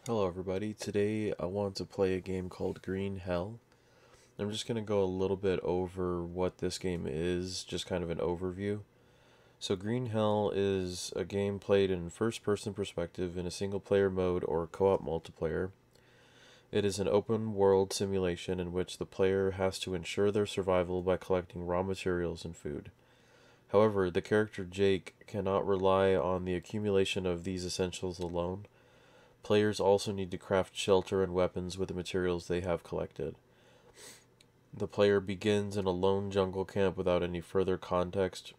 Hello everybody, today I want to play a game called Green Hell. I'm just going to go a little bit over what this game is, just kind of an overview. So Green Hell is a game played in first person perspective in a single player mode or co-op multiplayer. It is an open world simulation in which the player has to ensure their survival by collecting raw materials and food. However, the character Jake cannot rely on the accumulation of these essentials alone. Players also need to craft shelter and weapons with the materials they have collected. The player begins in a lone jungle camp without any further context.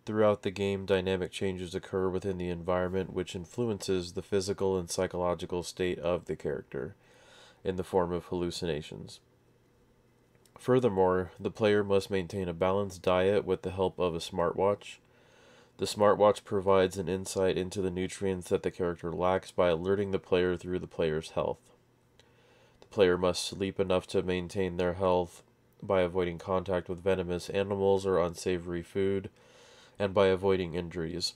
Throughout the game, dynamic changes occur within the environment which influences the physical and psychological state of the character in the form of hallucinations. Furthermore, the player must maintain a balanced diet with the help of a smartwatch. The smartwatch provides an insight into the nutrients that the character lacks by alerting the player through the player's health. The player must sleep enough to maintain their health by avoiding contact with venomous animals or unsavory food, and by avoiding injuries.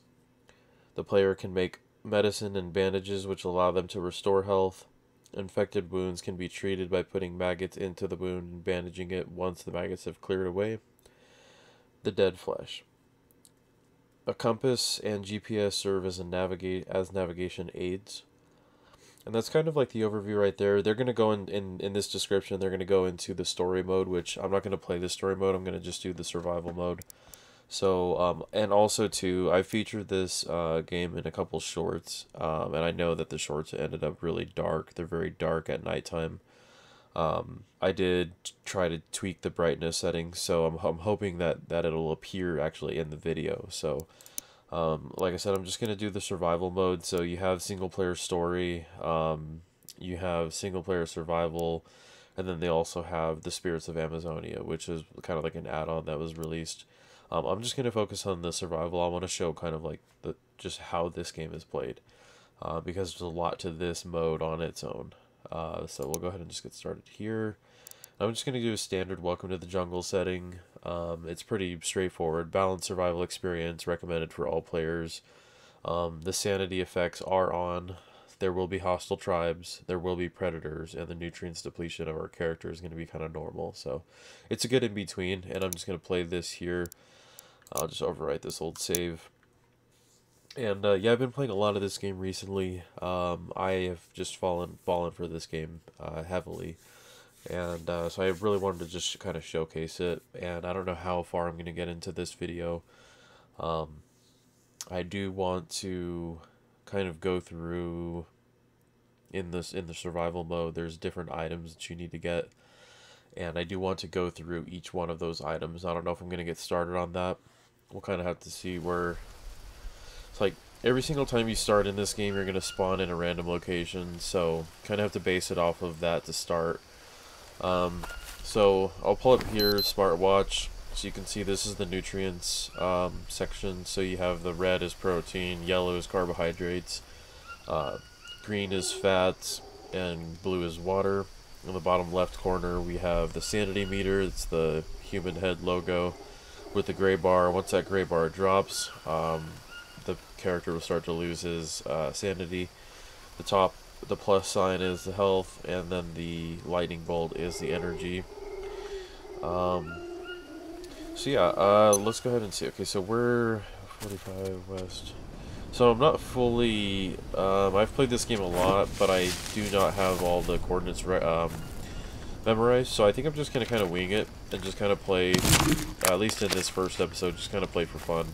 The player can make medicine and bandages which allow them to restore health. Infected wounds can be treated by putting maggots into the wound and bandaging it once the maggots have cleared away. The dead flesh. A compass and GPS serve as navigation aids. And that's kind of like the overview right there. They're going to go in this description, they're going to go into the story mode, which I'm not going to play the story mode. I'm going to just do the survival mode. So, and also too, I featured this game in a couple shorts, and I know that the shorts ended up really dark. They're very dark at nighttime. I did try to tweak the brightness settings, so I'm hoping that it'll appear actually in the video. So, like I said, I'm just gonna do the survival mode. So you have single player story, you have single player survival, and then they also have the Spirits of Amazonia, which is kind of like an add-on that was released. I'm just gonna focus on the survival. I want to show kind of like just how this game is played, because there's a lot to this mode on its own. So we'll go ahead and just get started here. I'm just going to do a standard welcome to the jungle setting. It's pretty straightforward. Balanced survival experience recommended for all players. The sanity effects are on. There will be hostile tribes, there will be predators, and the nutrients depletion of our character is going to be kind of normal. So it's a good in between, and I'm just going to play this here. I'll just overwrite this old save. And yeah, I've been playing a lot of this game recently. I have just fallen for this game heavily, and so I really wanted to just kind of showcase it. And I don't know how far I'm going to get into this video. I do want to kind of go through in the survival mode. There's different items that you need to get, and I do want to go through each one of those items. I don't know if I'm going to get started on that. We'll kind of have to see where. It's like every single time you start in this game, you're going to spawn in a random location, so kind of have to base it off of that to start. So I'll pull up here, smartwatch, so you can see this is the nutrients section. So you have the red is protein, yellow is carbohydrates, green is fats, and blue is water. In the bottom left corner, we have the sanity meter. It's the human head logo with the gray bar. Once that gray bar drops, the character will start to lose his sanity. The plus sign is the health, and then the lightning bolt is the energy. So yeah, let's go ahead and see. Okay, so we're 45 west. So I'm not fully. I've played this game a lot, but I do not have all the coordinates memorized. So I think I'm just gonna kind of wing it and just kind of play. At least in this first episode, just kind of play for fun.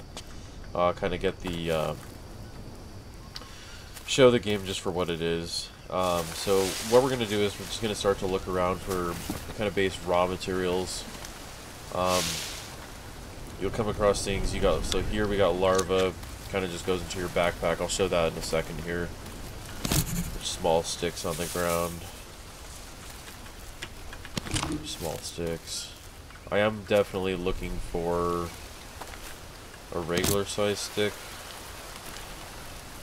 Kind of get the show the game just for what it is. So what we're gonna do is we're just gonna start to look around for kind of base raw materials. You'll come across things. So here we got larva. Kind of just goes into your backpack. I'll show that in a second here. There's small sticks on the ground. Small sticks. I am definitely looking for a regular size stick.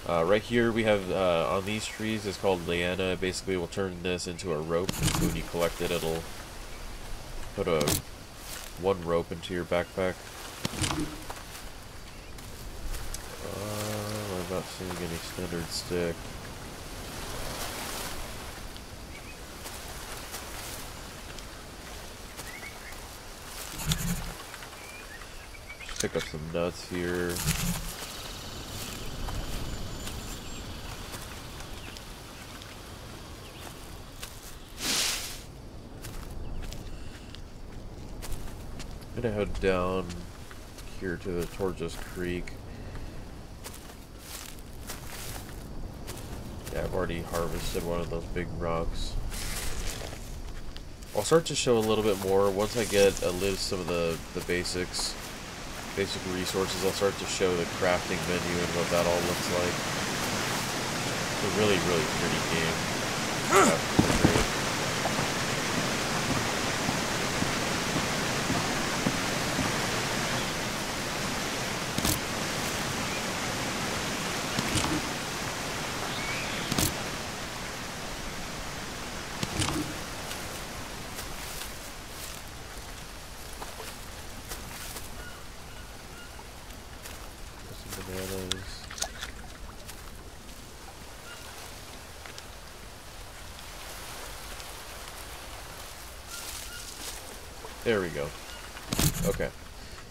Right here we have on these trees, it's called liana. Basically we'll turn this into a rope, and when you collect it, it'll put one rope into your backpack. I'm not seeing any standard stick. pick up some nuts here. I'm gonna head down here towards this creek. Yeah, I've already harvested one of those big rocks. I'll start to show a little bit more once I get at least some of the basic resources. I'll start to show the crafting menu and what that all looks like. It's a really, really pretty game. There we go. Okay.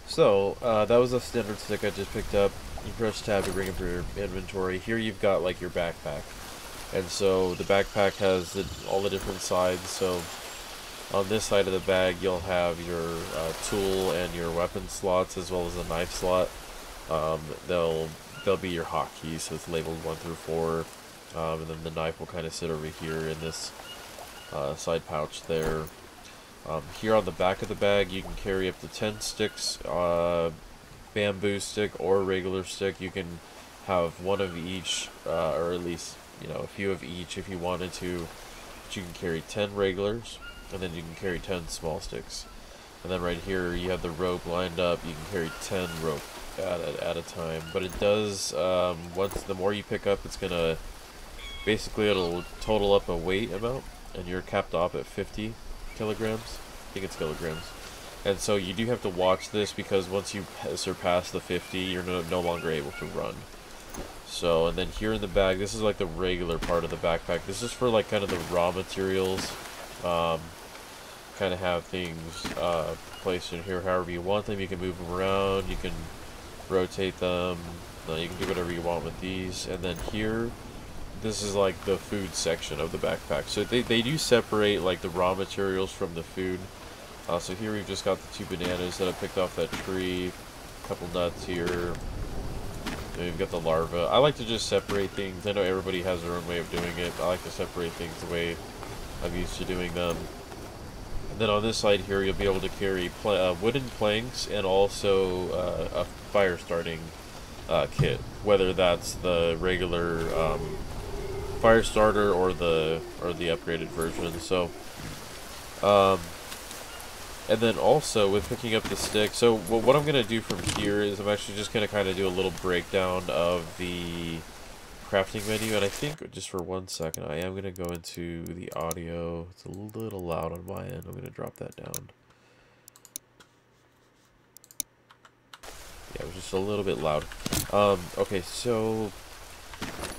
So, that was a standard stick I just picked up. You press tab to bring up your inventory. Here you've got, like, your backpack. And so, the backpack has all the different sides. So, on this side of the bag, you'll have your tool and your weapon slots, as well as a knife slot. They'll be your hotkeys, so it's labeled 1 through 4. And then the knife will kind of sit over here in this side pouch there. Here on the back of the bag, you can carry up to 10 sticks, bamboo stick or regular stick. You can have one of each, or at least, you know, a few of each if you wanted to. But you can carry 10 regulars, and then you can carry 10 small sticks. And then right here, you have the rope lined up. You can carry 10 rope at a time. But it does, the more you pick up, it's gonna, basically it'll total up a weight amount, and you're capped off at 50 kilograms. I think it's kilograms. And so you do have to watch this, because once you surpass the 50, you're no longer able to run. So, and then here in the bag, this is like the regular part of the backpack. This is for like kind of the raw materials. Kind of have things placed in here however you want them. You can move them around, you can rotate them, you can do whatever you want with these. And then here, this is like the food section of the backpack. So they do separate like the raw materials from the food. So here we've just got the 2 bananas that I picked off that tree, a couple nuts here, and we've got the larva. I like to just separate things. I know everybody has their own way of doing it. I like to separate things the way I'm used to doing them. And then on this side here, you'll be able to carry wooden planks and also a fire starting kit, whether that's the regular fire starter or the upgraded version. So and then also with picking up the stick, so what I'm gonna do from here is I'm actually just gonna kind of do a little breakdown of the crafting menu. And I think just for 1 second I am gonna go into the audio. It's a little loud on my end. I'm gonna drop that down. Yeah, it was just a little bit loud. Okay, so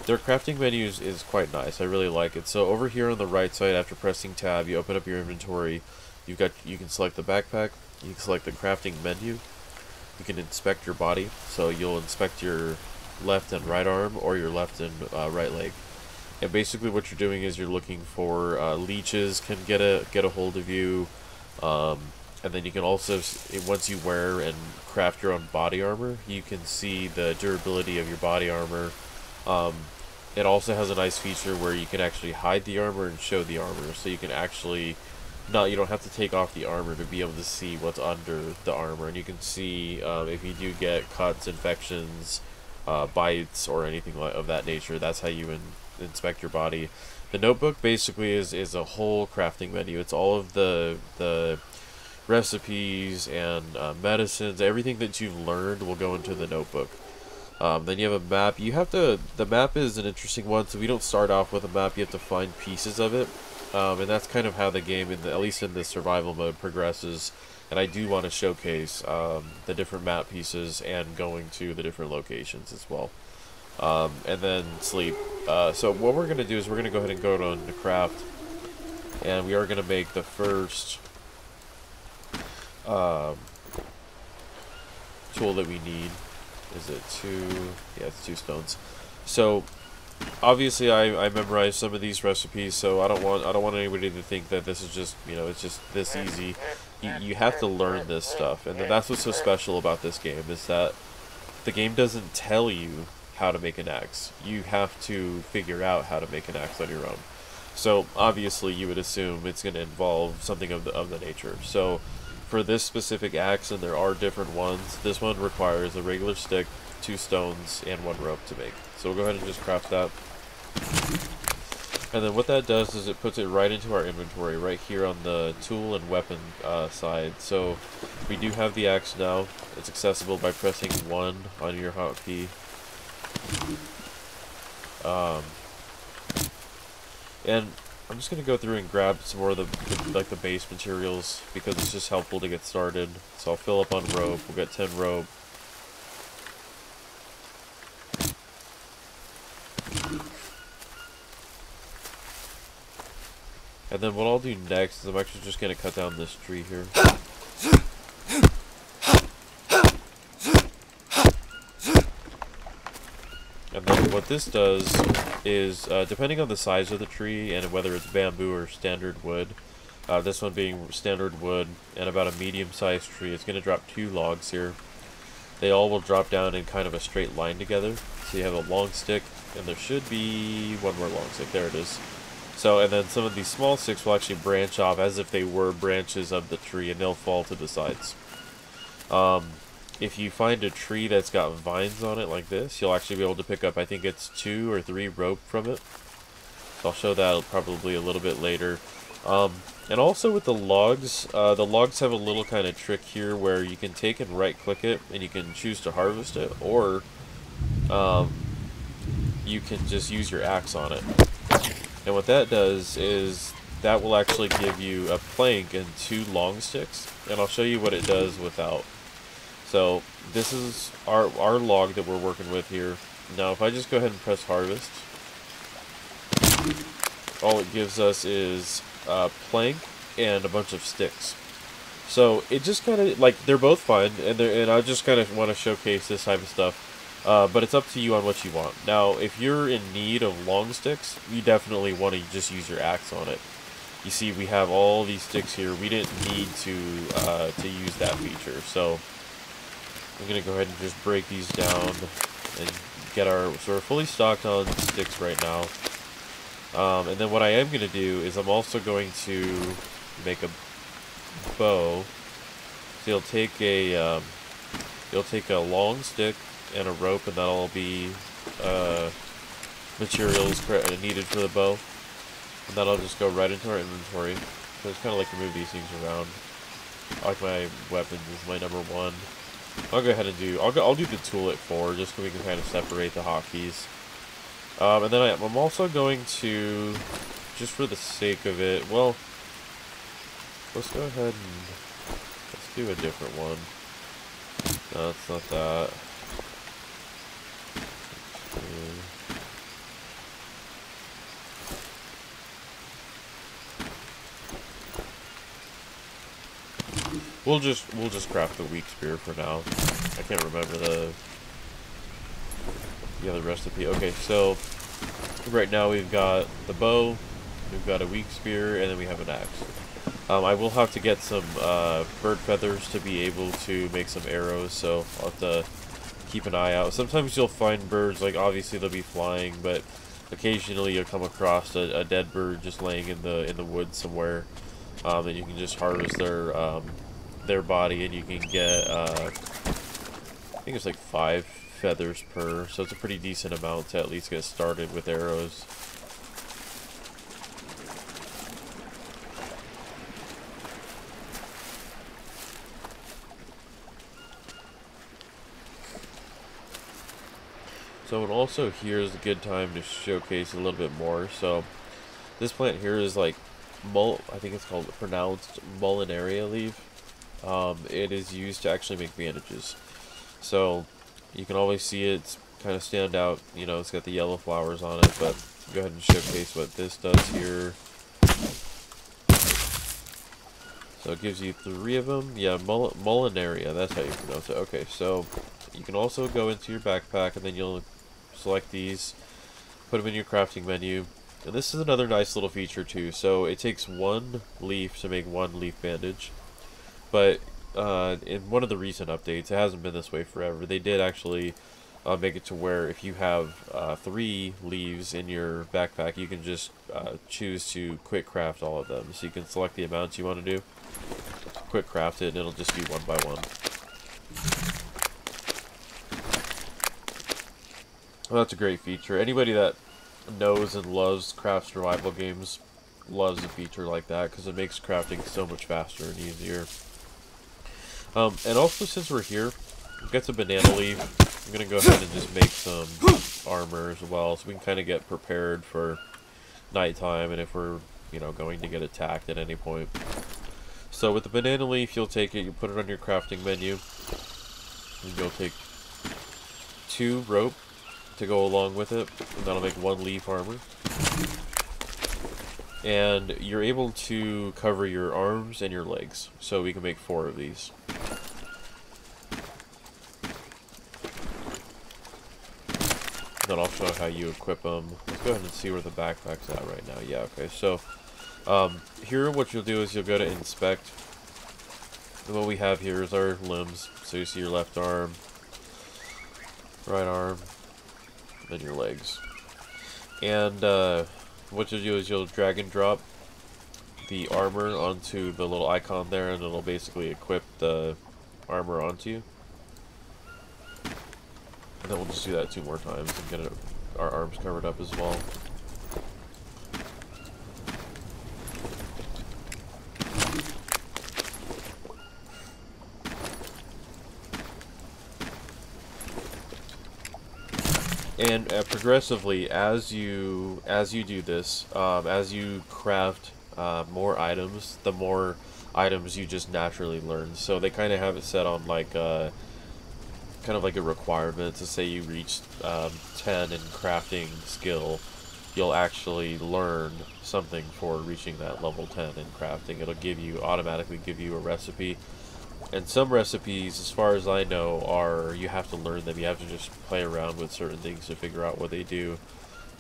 their crafting menus is quite nice. I really like it. So over here on the right side, after pressing tab, you open up your inventory. You can select the backpack. You can select the crafting menu. You can inspect your body. So you'll inspect your left and right arm, or your left and right leg. And basically what you're doing is you're looking for leeches can get a hold of you. And then you can also, once you wear and craft your own body armor, you can see the durability of your body armor. It also has a nice feature where you can actually hide the armor and show the armor, so you can actually you don't have to take off the armor to be able to see what's under the armor. And you can see if you do get cuts, infections, bites, or anything of that nature. That's how you inspect your body. The notebook basically is a whole crafting menu. It's all of the recipes and medicines. Everything that you've learned will go into the notebook. Then you have a map. The map is an interesting one, so we don't start off with a map. You have to find pieces of it. And that's kind of how the game, at least in the survival mode, progresses. And I do want to showcase the different map pieces and going to the different locations as well. And then sleep. So what we're going to do is we're going to go ahead and go to craft. And we are going to make the first tool that we need. Is it 2? Yeah, it's 2 stones. So obviously I memorized some of these recipes, so I don't want anybody to think that this is just, you know, it's just this easy. You have to learn this stuff, and that's what's so special about this game, is that the game doesn't tell you how to make an axe. You have to figure out how to make an axe on your own. So obviously you would assume it's going to involve something of the nature. So for this specific axe, and there are different ones, this one requires a regular stick, 2 stones, and 1 rope to make. So we'll go ahead and just craft that. And then what that does is it puts it right into our inventory, right here on the tool and weapon side. So we do have the axe now. It's accessible by pressing 1 on your hotkey. And I'm just going to go through and grab some more of the base materials, because it's just helpful to get started. So I'll fill up on rope. We'll get 10 rope. And then what I'll do next is I'm actually just going to cut down this tree here. And then what this does is, depending on the size of the tree and whether it's bamboo or standard wood, this one being standard wood and about a medium-sized tree, it's going to drop 2 logs here. They all will drop down in kind of a straight line together. So you have a long stick, and there should be 1 more long stick. There it is. So, and then some of these small sticks will actually branch off as if they were branches of the tree, and they'll fall to the sides. If you find a tree that's got vines on it like this, you'll actually be able to pick up, I think it's 2 or 3 rope from it. So I'll show that probably a little bit later. And also with the logs have a little kind of trick here where you can take and right-click it, and you can choose to harvest it, or you can just use your axe on it. And what that does is that will actually give you a plank and 2 long sticks, and I'll show you what it does without. So this is our log that we're working with here. Now if I just go ahead and press harvest, all it gives us is a plank and a bunch of sticks. So it just kind of, like, they're both fine, and I just kind of want to showcase this type of stuff. But it's up to you on what you want. Now, if you're in need of long sticks, you definitely want to just use your axe on it. You see, we have all these sticks here. We didn't need to use that feature. So I'm going to go ahead and just break these down and get our... So we're fully stocked on sticks right now. And then what I am going to do is I'm also going to make a bow. So you'll take a long stick and a rope, and that'll be materials needed for the bow, and that'll just go right into our inventory. So it's kind of like to move these things around. I like my weapons is my number 1. I'll go ahead and I'll do the tool at 4, just so we can kind of separate the hotkeys. And then I'm also going to, just for the sake of it, well, let's go ahead and let's do a different one. No, it's not that. We'll just craft the weak spear for now. I can't remember the other recipe. Okay, so right now we've got the bow, we've got a weak spear, and then we have an axe. I will have to get some bird feathers to be able to make some arrows, so I'll have to keep an eye out. Sometimes you'll find birds, like obviously they'll be flying, but occasionally you'll come across a dead bird just laying in the woods somewhere, and you can just harvest their body, and you can get I think it's like 5 feathers per, so it's a pretty decent amount to at least get started with arrows. So, and also here's a good time to showcase a little bit more. So this plant here is like I think it's called pronounced Mollinaria leaf. It is used to actually make bandages. So you can always see it kind of stand out. You know, it's got the yellow flowers on it, but go ahead and showcase what this does here. So it gives you 3 of them. Yeah, Molinaria, that's how you pronounce it. Okay, so you can also go into your backpack, and then you'll select these, put them in your crafting menu. And this is another nice little feature too. So it takes 1 leaf to make 1 leaf bandage. But in one of the recent updates, it hasn't been this way forever. They did actually make it to where if you have 3 leaves in your backpack, you can just choose to quick craft all of them. So you can select the amounts you want to do, quick craft it, and it'll just be 1 by 1. Well, that's a great feature. Anybody that knows and loves craft survival games loves a feature like that, because it makes crafting so much faster and easier. And also, since we're here, we've got some banana leaf. I'm going to go ahead and just make some armor as well, so we can kind of get prepared for nighttime and if we're, you know, going to get attacked at any point. So with the banana leaf, you'll take it, you put it on your crafting menu, and you'll take 2 rope to go along with it, and that'll make 1 leaf armor. And you're able to cover your arms and your legs, so we can make 4 of these. Then I'll show how you equip them. Let's go ahead and see where the backpack's at right now. Yeah, okay, so here what you'll do is you'll go to inspect. And what we have here is our limbs. So you see your left arm, right arm, and your legs. And what you'll do is you'll drag and drop the armor onto the little icon there, and it'll basically equip the armor onto you. And then we'll just do that 2 more times and get our arms covered up as well. And progressively, as you do this, as you craft more items, the more items you just naturally learn. So they kind of have it set on like kind of like a requirement to say you reach 10 in crafting skill, you'll actually learn something for reaching that level 10 in crafting. It'll automatically give you a recipe. And some recipes, as far as I know, are you have to learn them. You have to just play around with certain things to figure out what they do,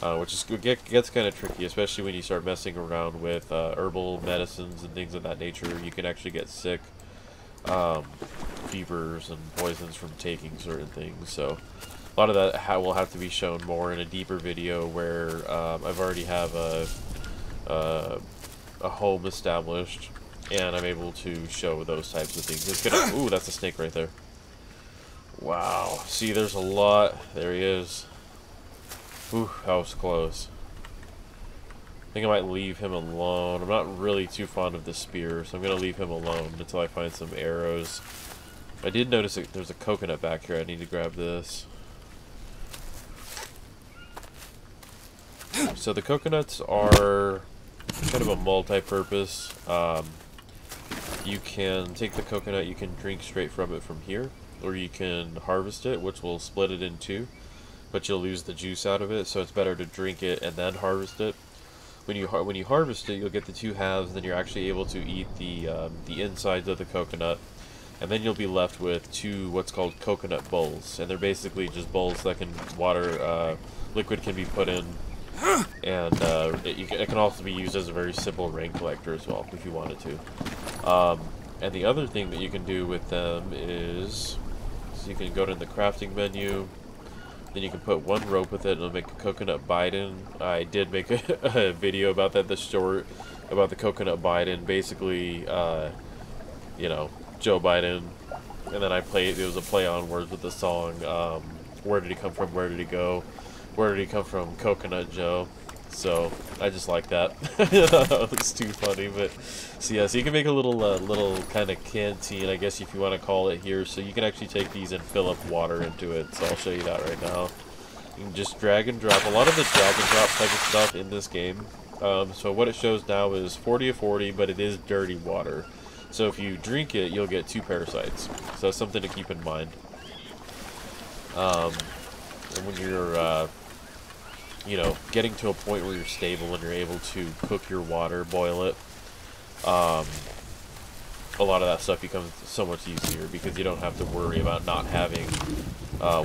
which gets kind of tricky, especially when you start messing around with herbal medicines and things of that nature. You can actually get sick, fevers and poisons from taking certain things. So a lot of that will have to be shown more in a deeper video where I've already have a home established, and I'm able to show those types of things. It's gonna, ooh, that's a snake right there. Wow. See, there's a lot. There he is. Ooh, that was close. I think I might leave him alone. I'm not really too fond of the spear, so I'm going to leave him alone until I find some arrows. I did notice that there's a coconut back here. I need to grab this. So the coconuts are kind of a multi-purpose. You can take the coconut, you can drink straight from it from here, or you can harvest it, which will split it in 2, but you'll lose the juice out of it, so it's better to drink it and then harvest it. When you harvest it, you'll get the 2 halves, and then you're actually able to eat the insides of the coconut, and then you'll be left with 2 what's called coconut bowls, and they're basically just bowls that can liquid can be put in, and it can also be used as a very simple rain collector as well if you wanted to. And the other thing that you can do with them is, so you can go to the crafting menu, then you can put 1 rope with it, and it'll make a coconut biden. I did make a video about that, about the coconut biden. Basically, you know, Joe Biden, and then it was a play on words with the song, where did he come from, where did he go, where did he come from, Coconut Joe. So I just like that. It's too funny, but so yeah, so you can make a little kind of canteen, I guess if you want to call it here. So you can actually take these and fill up water into it. So I'll show you that right now. You can just drag and drop. A lot of the drag and drop type of stuff in this game. So what it shows now is 40 of 40, but it is dirty water. So if you drink it, you'll get 2 parasites. So that's something to keep in mind. And when you're you know, getting to a point where you're stable and you're able to cook your water, boil it, a lot of that stuff becomes so much easier because you don't have to worry about not having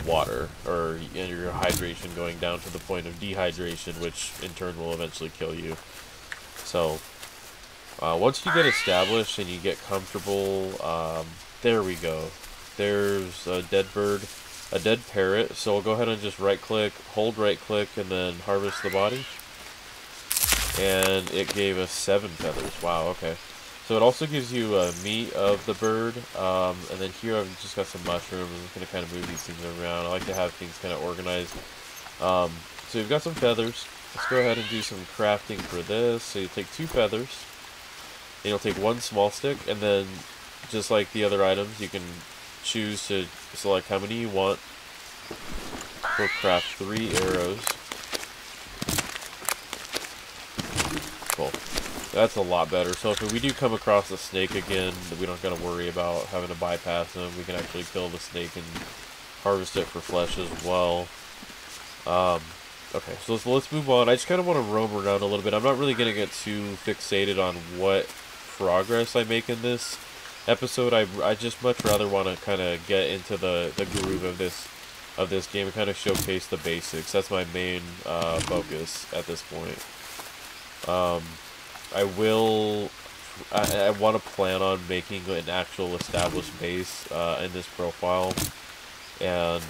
water or your hydration going down to the point of dehydration, which in turn will eventually kill you. So once you get established and you get comfortable, there we go. There's a dead bird, a dead parrot. So we'll go ahead and just right click, hold right click, and then harvest the body. And it gave us 7 feathers. Wow, okay. So it also gives you meat of the bird. And then here I've just got some mushrooms. I'm just going to kind of move these things around. I like to have things kind of organized. So you've got some feathers. Let's go ahead and do some crafting for this. So you take 2 feathers. And you'll take 1 small stick. And then, just like the other items, you can choose to select how many you want. We'll craft 3 arrows. Cool. That's a lot better. So if we do come across a snake again, we don't got to worry about having to bypass them. We can actually kill the snake and harvest it for flesh as well. Okay, so let's move on. I just kind of want to roam around a little bit. I'm not really going to get too fixated on what progress I make in this episode. I just much rather want to kind of get into the groove of this game and kind of showcase the basics. That's my main focus at this point. I want to plan on making an actual established base in this profile, and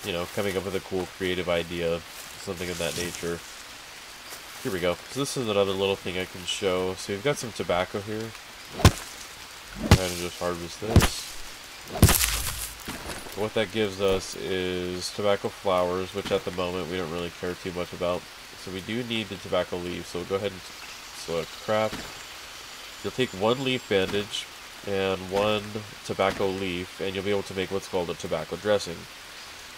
you know, coming up with a cool creative idea, something of that nature. Here we go. So this is another little thing I can show. So we've got some tobacco here. Go ahead and just harvest this. So what that gives us is tobacco flowers, which at the moment we don't really care too much about. So we do need the tobacco leaves, so we'll go ahead and select craft. You'll take 1 leaf bandage and 1 tobacco leaf, and you'll be able to make what's called a tobacco dressing.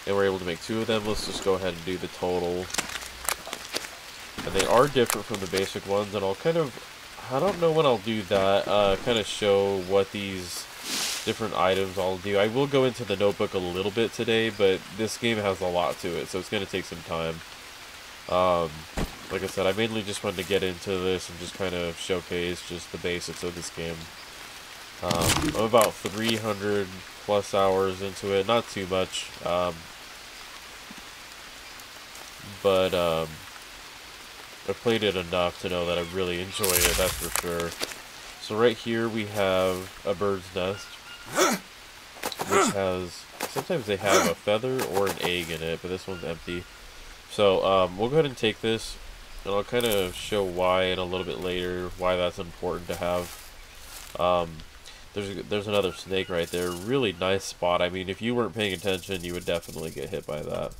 And we're able to make 2 of them. Let's just go ahead and do the total. And they are different from the basic ones, and I'll kind of, I don't know when I'll do that, kind of show what these different items I'll do. I will go into the notebook a little bit today, but this game has a lot to it, so it's going to take some time. Like I said, I mainly just wanted to get into this and just kind of showcase just the basics of this game. I'm about 300 plus hours into it, not too much, but I've played it enough to know that I really enjoy it, that's for sure. So right here we have a bird's nest, which has, sometimes they have a feather or an egg in it, but this one's empty. So we'll go ahead and take this, and I'll kind of show why in a little bit later, why that's important to have. There's another snake right there, really nice spot. I mean, if you weren't paying attention, you would definitely get hit by that.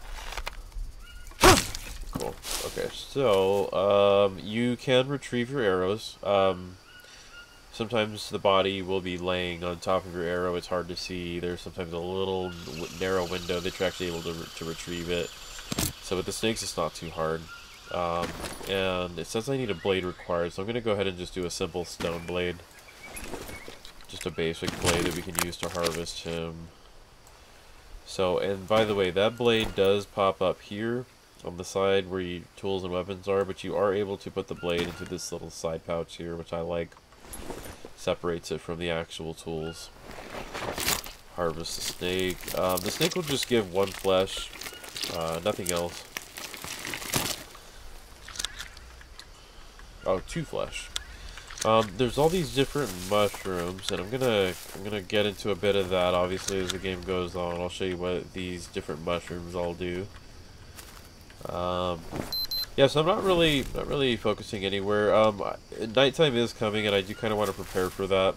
Cool. Okay, so you can retrieve your arrows. Sometimes the body will be laying on top of your arrow. It's hard to see. There's sometimes a little narrow window that you're actually able to retrieve it. So with the snakes, it's not too hard. And it says I need a blade required, so I'm going to go ahead and just do a simple stone blade. Just a basic blade that we can use to harvest him. So, and by the way, that blade does pop up here on the side where your tools and weapons are, but you are able to put the blade into this little side pouch here, which I like. Separates it from the actual tools. Harvest the snake. The snake will just give 1 flesh, nothing else. Oh, 2 flesh. There's all these different mushrooms, and I'm gonna get into a bit of that obviously as the game goes on. I'll show you what these different mushrooms all do. Yeah, so I'm not really focusing anywhere. Nighttime is coming, and I do kind of want to prepare for that.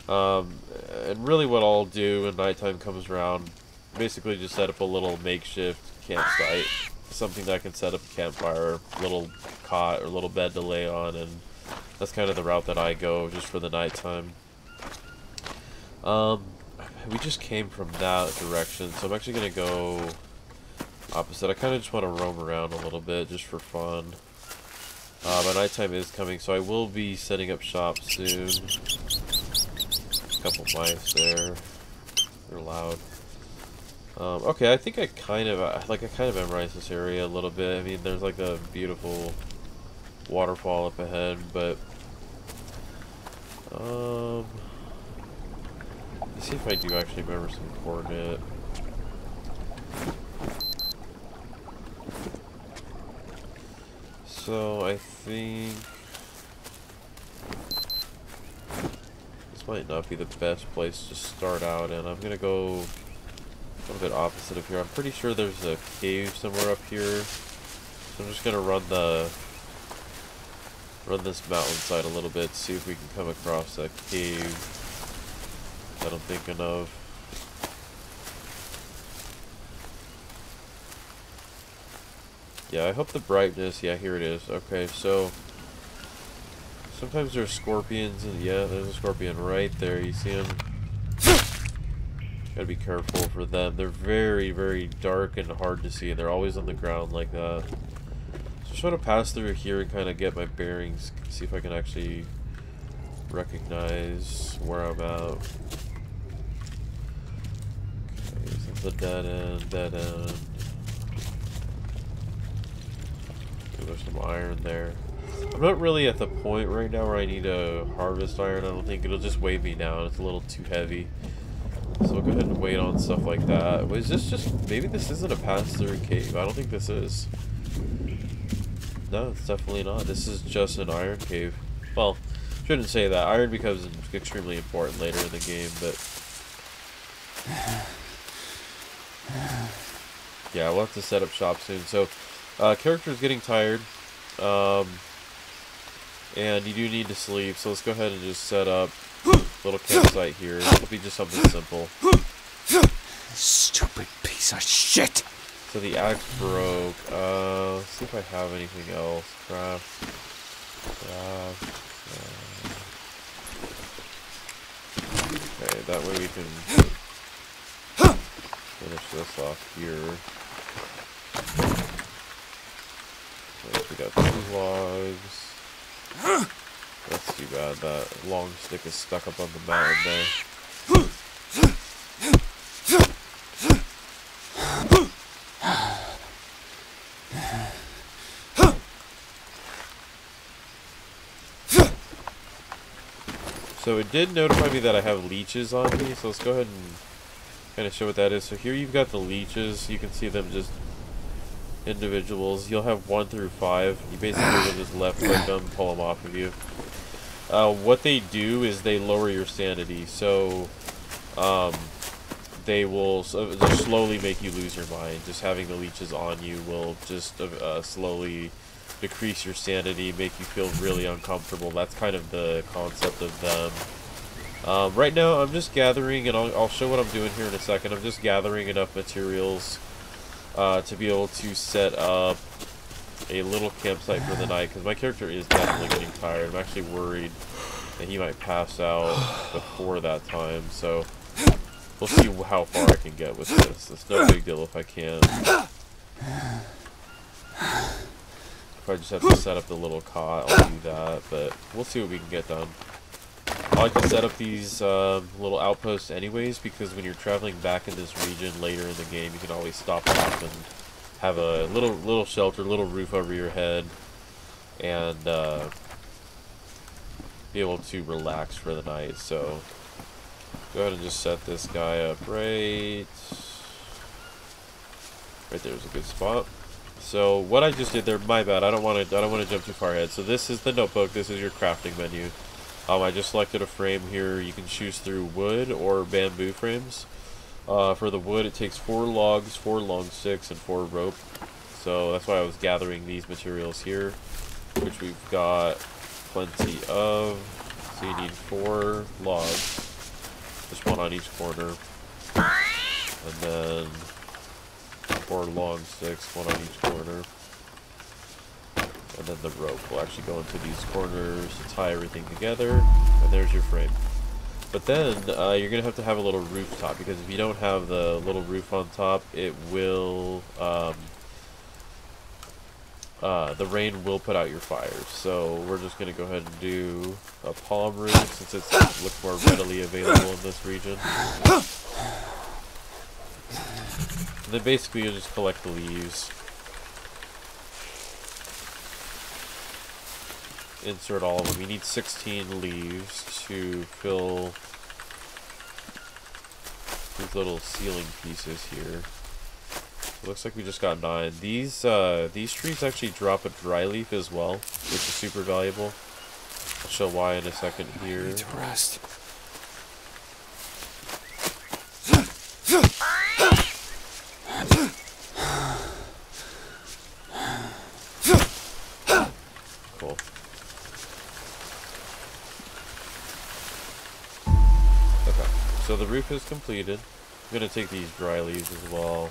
And really what I'll do when nighttime comes around, basically just set up a little makeshift campsite. Something that I can set up a campfire, little cot or little bed to lay on, and that's kind of the route that I go just for the nighttime. We just came from that direction, so I'm actually going to go opposite. I kind of just want to roam around a little bit just for fun. My nighttime is coming, so I will be setting up shop soon. A couple mice there. They're loud. Okay, I think I kind of memorized this area a little bit. I mean, there's like a beautiful waterfall up ahead, but Let's see if I do actually remember some coordinate. So I think this might not be the best place to start out, and I'm gonna go a little bit opposite of here. I'm pretty sure there's a cave somewhere up here, so I'm just gonna run this mountainside a little bit, see if we can come across that cave that I'm thinking of. Yeah, I hope the brightness, yeah, here it is. Okay, so sometimes there's scorpions, and yeah, there's a scorpion right there. You see him? Gotta be careful for them. They're very, very dark and hard to see, and they're always on the ground like that. So I'm trying to pass through here and kind of get my bearings, see if I can actually recognize where I'm at. Okay, so it's a dead end, dead end. There's some iron there. I'm not really at the point right now where I need to harvest iron. I don't think it'll just weigh me down. It's a little too heavy. So I'll go ahead and wait on stuff like that. Is this just... maybe this isn't a pass-through cave. I don't think this is. No, it's definitely not. This is just an iron cave. Well, shouldn't say that. Iron becomes extremely important later in the game, but... yeah, we'll have to set up shop soon. So, character's getting tired. And you do need to sleep, so let's go ahead and just set up a little campsite here. It'll be just something simple. Stupid piece of shit! So the axe broke. Let's see if I have anything else. Craft. Okay, that way we can finish this off here. We got 2 logs. That's too bad. That long stick is stuck up on the mountain there. So it did notify me that I have leeches on me, so let's go ahead and kind of show what that is. So here you've got the leeches. You can see them just individuals. You'll have 1 through 5. You basically will just left click them, pull them off of you. What they do is they lower your sanity, so they will just slowly make you lose your mind. Just having the leeches on you will just slowly decrease your sanity, make you feel really uncomfortable. That's kind of the concept of them. Right now I'm just gathering, and I'll show what I'm doing here in a second. I'm just gathering enough materials to be able to set up a little campsite for the night, because my character is definitely getting tired. I'm actually worried that he might pass out before that time, so we'll see how far I can get with this. It's no big deal if I can. If I just have to set up the little cot, I'll do that, but we'll see what we can get done. I like to set up these little outposts anyways, because when you're traveling back in this region later in the game, you can always stop off and have a little shelter, little roof over your head, and be able to relax for the night. So go ahead and just set this guy up right there's a good spot. So what I just did there, my bad. I don't want to jump too far ahead. So this is the notebook. This is your crafting menu. I just selected a frame here. You can choose through wood or bamboo frames. For the wood, it takes 4 logs, 4 long sticks, and 4 rope. So that's why I was gathering these materials here, which we've got plenty of. So you need 4 logs, just 1 on each corner, and then 4 long sticks, 1 on each corner. And then the rope will actually go into these corners to tie everything together, and there's your frame. But then you're going to have a little rooftop, because if you don't have the little roof on top, it will, the rain will put out your fires. So we're just going to go ahead and do a palm roof, since it looks more readily available in this region. And then basically you'll just collect the leaves. insert all of them. You need 16 leaves to fill these little ceiling pieces here. It looks like we just got 9. These trees actually drop a dry leaf as well, which is super valuable. I'll show why in a second here. I need to rest. Cool. Okay, so the roof is completed. I'm going to take these dry leaves as well.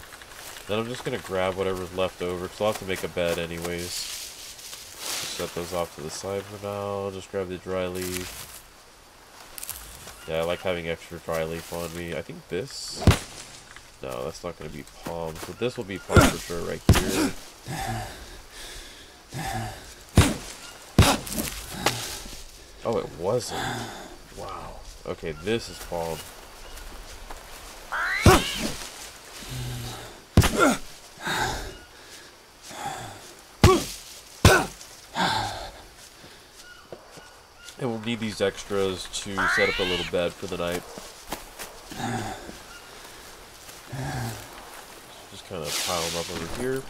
Then I'm just going to grab whatever's left over, because I'll have to make a bed anyways. Just set those off to the side for now. Just grab the dry leaf. Yeah, I like having extra dry leaf on me. I think this... No, that's not going to be palm. So this will be palm for sure right here. Oh, it wasn't. Wow. Okay, this is palm. And we'll need these extras to set up a little bed for the night. Just kind of pile them up over here.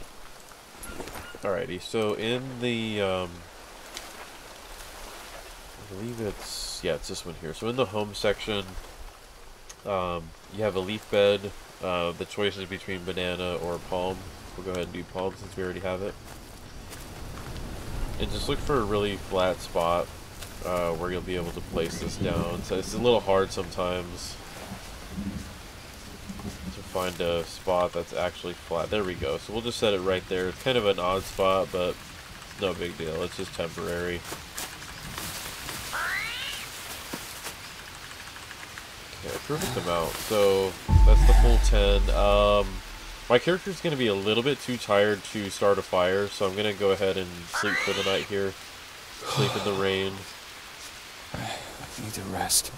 Alrighty, so in the, I believe it's, yeah, it's this one here. So in the home section, you have a leaf bed. The choice is between banana or palm. We'll go ahead and do palm since we already have it. And just look for a really flat spot where you'll be able to place this down. So it's a little hard sometimes to find a spot that's actually flat. There we go. So we'll just set it right there. It's kind of an odd spot, but no big deal. It's just temporary. Okay, perfect amount. So that's the full 10. My character's going to be a little bit too tired to start a fire, so I'm going to go ahead and sleep for the night here. Sleep in the rain. I need to rest.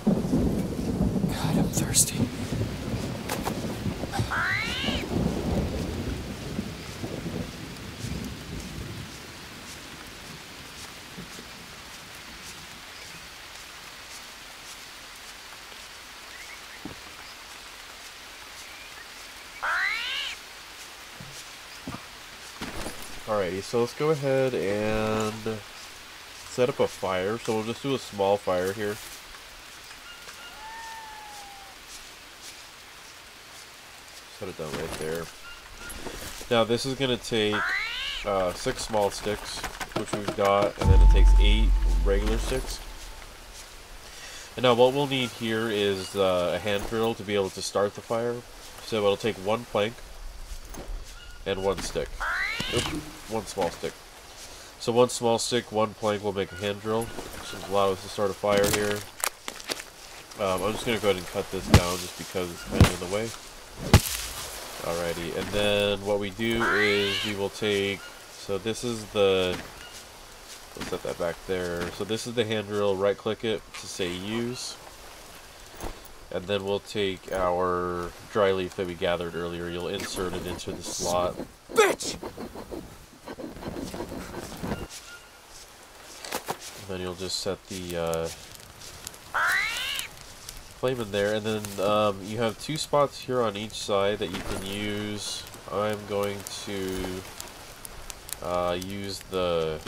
God, I'm thirsty. Alrighty, so let's go ahead and set up a fire. So we'll just do a small fire here. Set it down right there. Now this is going to take 6 small sticks, which we've got, and then it takes 8 regular sticks. And now what we'll need here is a hand drill to be able to start the fire. So it'll take 1 plank and 1 stick. Oops, 1 small stick. So 1 small stick, 1 plank will make a hand drill, which will allow us to start a fire here. I'm just going to go ahead and cut this down just because it's kind of in the way. Alrighty, and then what we do is we will take, so this is the, we'll set that back there. So this is the hand drill, right click it to say use. And then we'll take our dry leaf that we gathered earlier, you'll insert it into the slot. Bitch! And then you'll just set the flame in there, and then you have 2 spots here on each side that you can use. I'm going to use the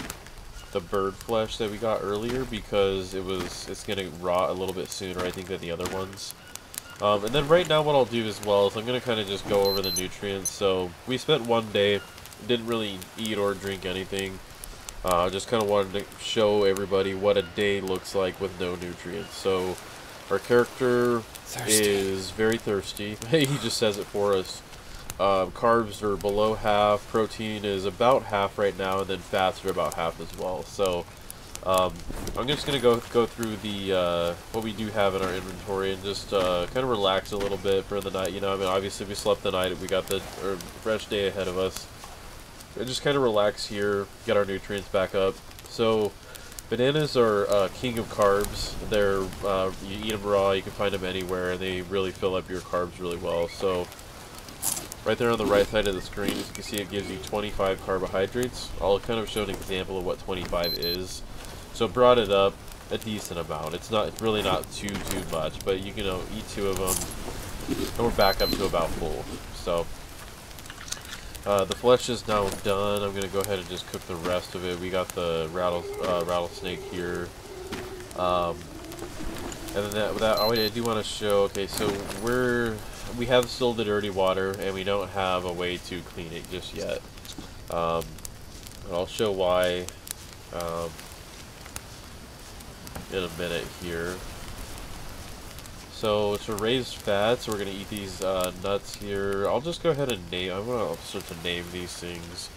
bird flesh that we got earlier because it's gonna rot a little bit sooner, I think, than the other ones. And then right now what I'll do as well is I'm gonna kind of just go over the nutrients. So we spent 1 day, didn't really eat or drink anything. Just kind of wanted to show everybody what a day looks like with no nutrients. So our character is very thirsty. He just says it for us. Carbs are below half, protein is about half right now, and then fats are about half as well. So I'm just going to go through the what we do have in our inventory and just kind of relax a little bit for the night. You know, I mean, obviously we slept the night, we got the fresh day ahead of us. And just kind of relax here, get our nutrients back up. So bananas are king of carbs. They're you eat them raw, you can find them anywhere, and they really fill up your carbs really well. So Right there on the right side of the screen, as you can see, it gives you 25 carbohydrates. I'll kind of show an example of what 25 is. So brought it up a decent amount. It's really not too much, but you can eat 2 of them, and we're back up to about full. So the flesh is now done. I'm gonna go ahead and just cook the rest of it. We got the rattlesnake here, and then I do want to show. Okay, so we have still the dirty water, and we don't have a way to clean it just yet. And I'll show why in a minute here. So to raise fats, we're going to eat these nuts here. I'll just go ahead and name, I'm going to start to name these things.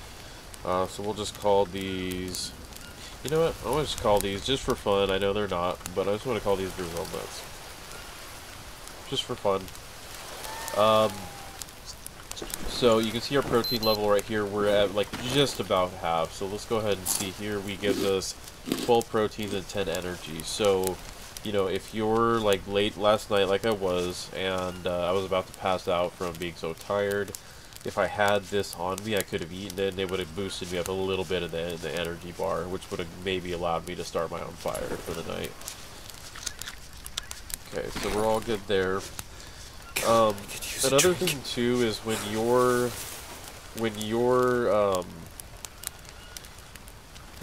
So we'll just call these, you know what, I want to just call these, just for fun, I know they're not, but I just want to call these Brazil nuts. Just for fun. So you can see our protein level right here, we're at like just about half. So let's go ahead and see here, we gives us 12 proteins and 10 energy. So, you know, if you're like late last night like I was, and I was about to pass out from being so tired, if I had this on me, I could have eaten it, and it would have boosted me up a little bit in the energy bar, which would have maybe allowed me to start my own fire for the night. Okay, so we're all good there. Another thing too is when you're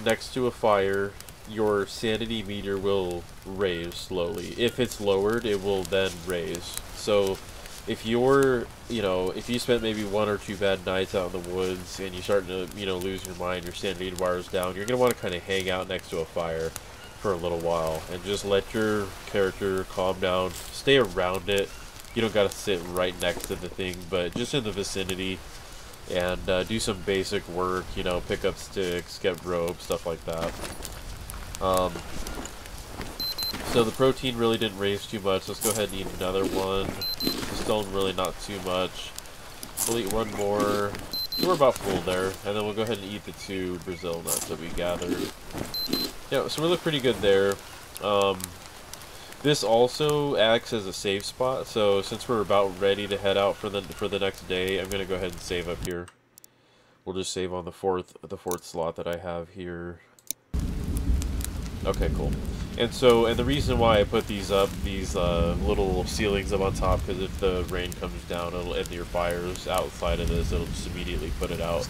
next to a fire, your sanity meter will raise slowly. If it's lowered, it will then raise. So if you're, if you spent maybe 1 or 2 bad nights out in the woods and you start to, lose your mind, your sanity bar is down, you're going to want to kind of hang out next to a fire for a little while and just let your character calm down, stay around it. You don't got to sit right next to the thing, but just in the vicinity, and do some basic work, pick up sticks, get rope, stuff like that. So the protein really didn't raise too much. Let's go ahead and eat another one. The stone really not too much. We'll eat one more. So we're about full there, and then we'll go ahead and eat the 2 Brazil nuts that we gathered. Yeah, so we look pretty good there. This also acts as a save spot, so since we're about ready to head out for the next day, I'm gonna go ahead and save up here. We'll just save on the fourth slot that I have here. Okay, cool. And the reason why I put these up, these little ceilings up on top, because if the rain comes down and your fire's outside of this, it'll just immediately put it out.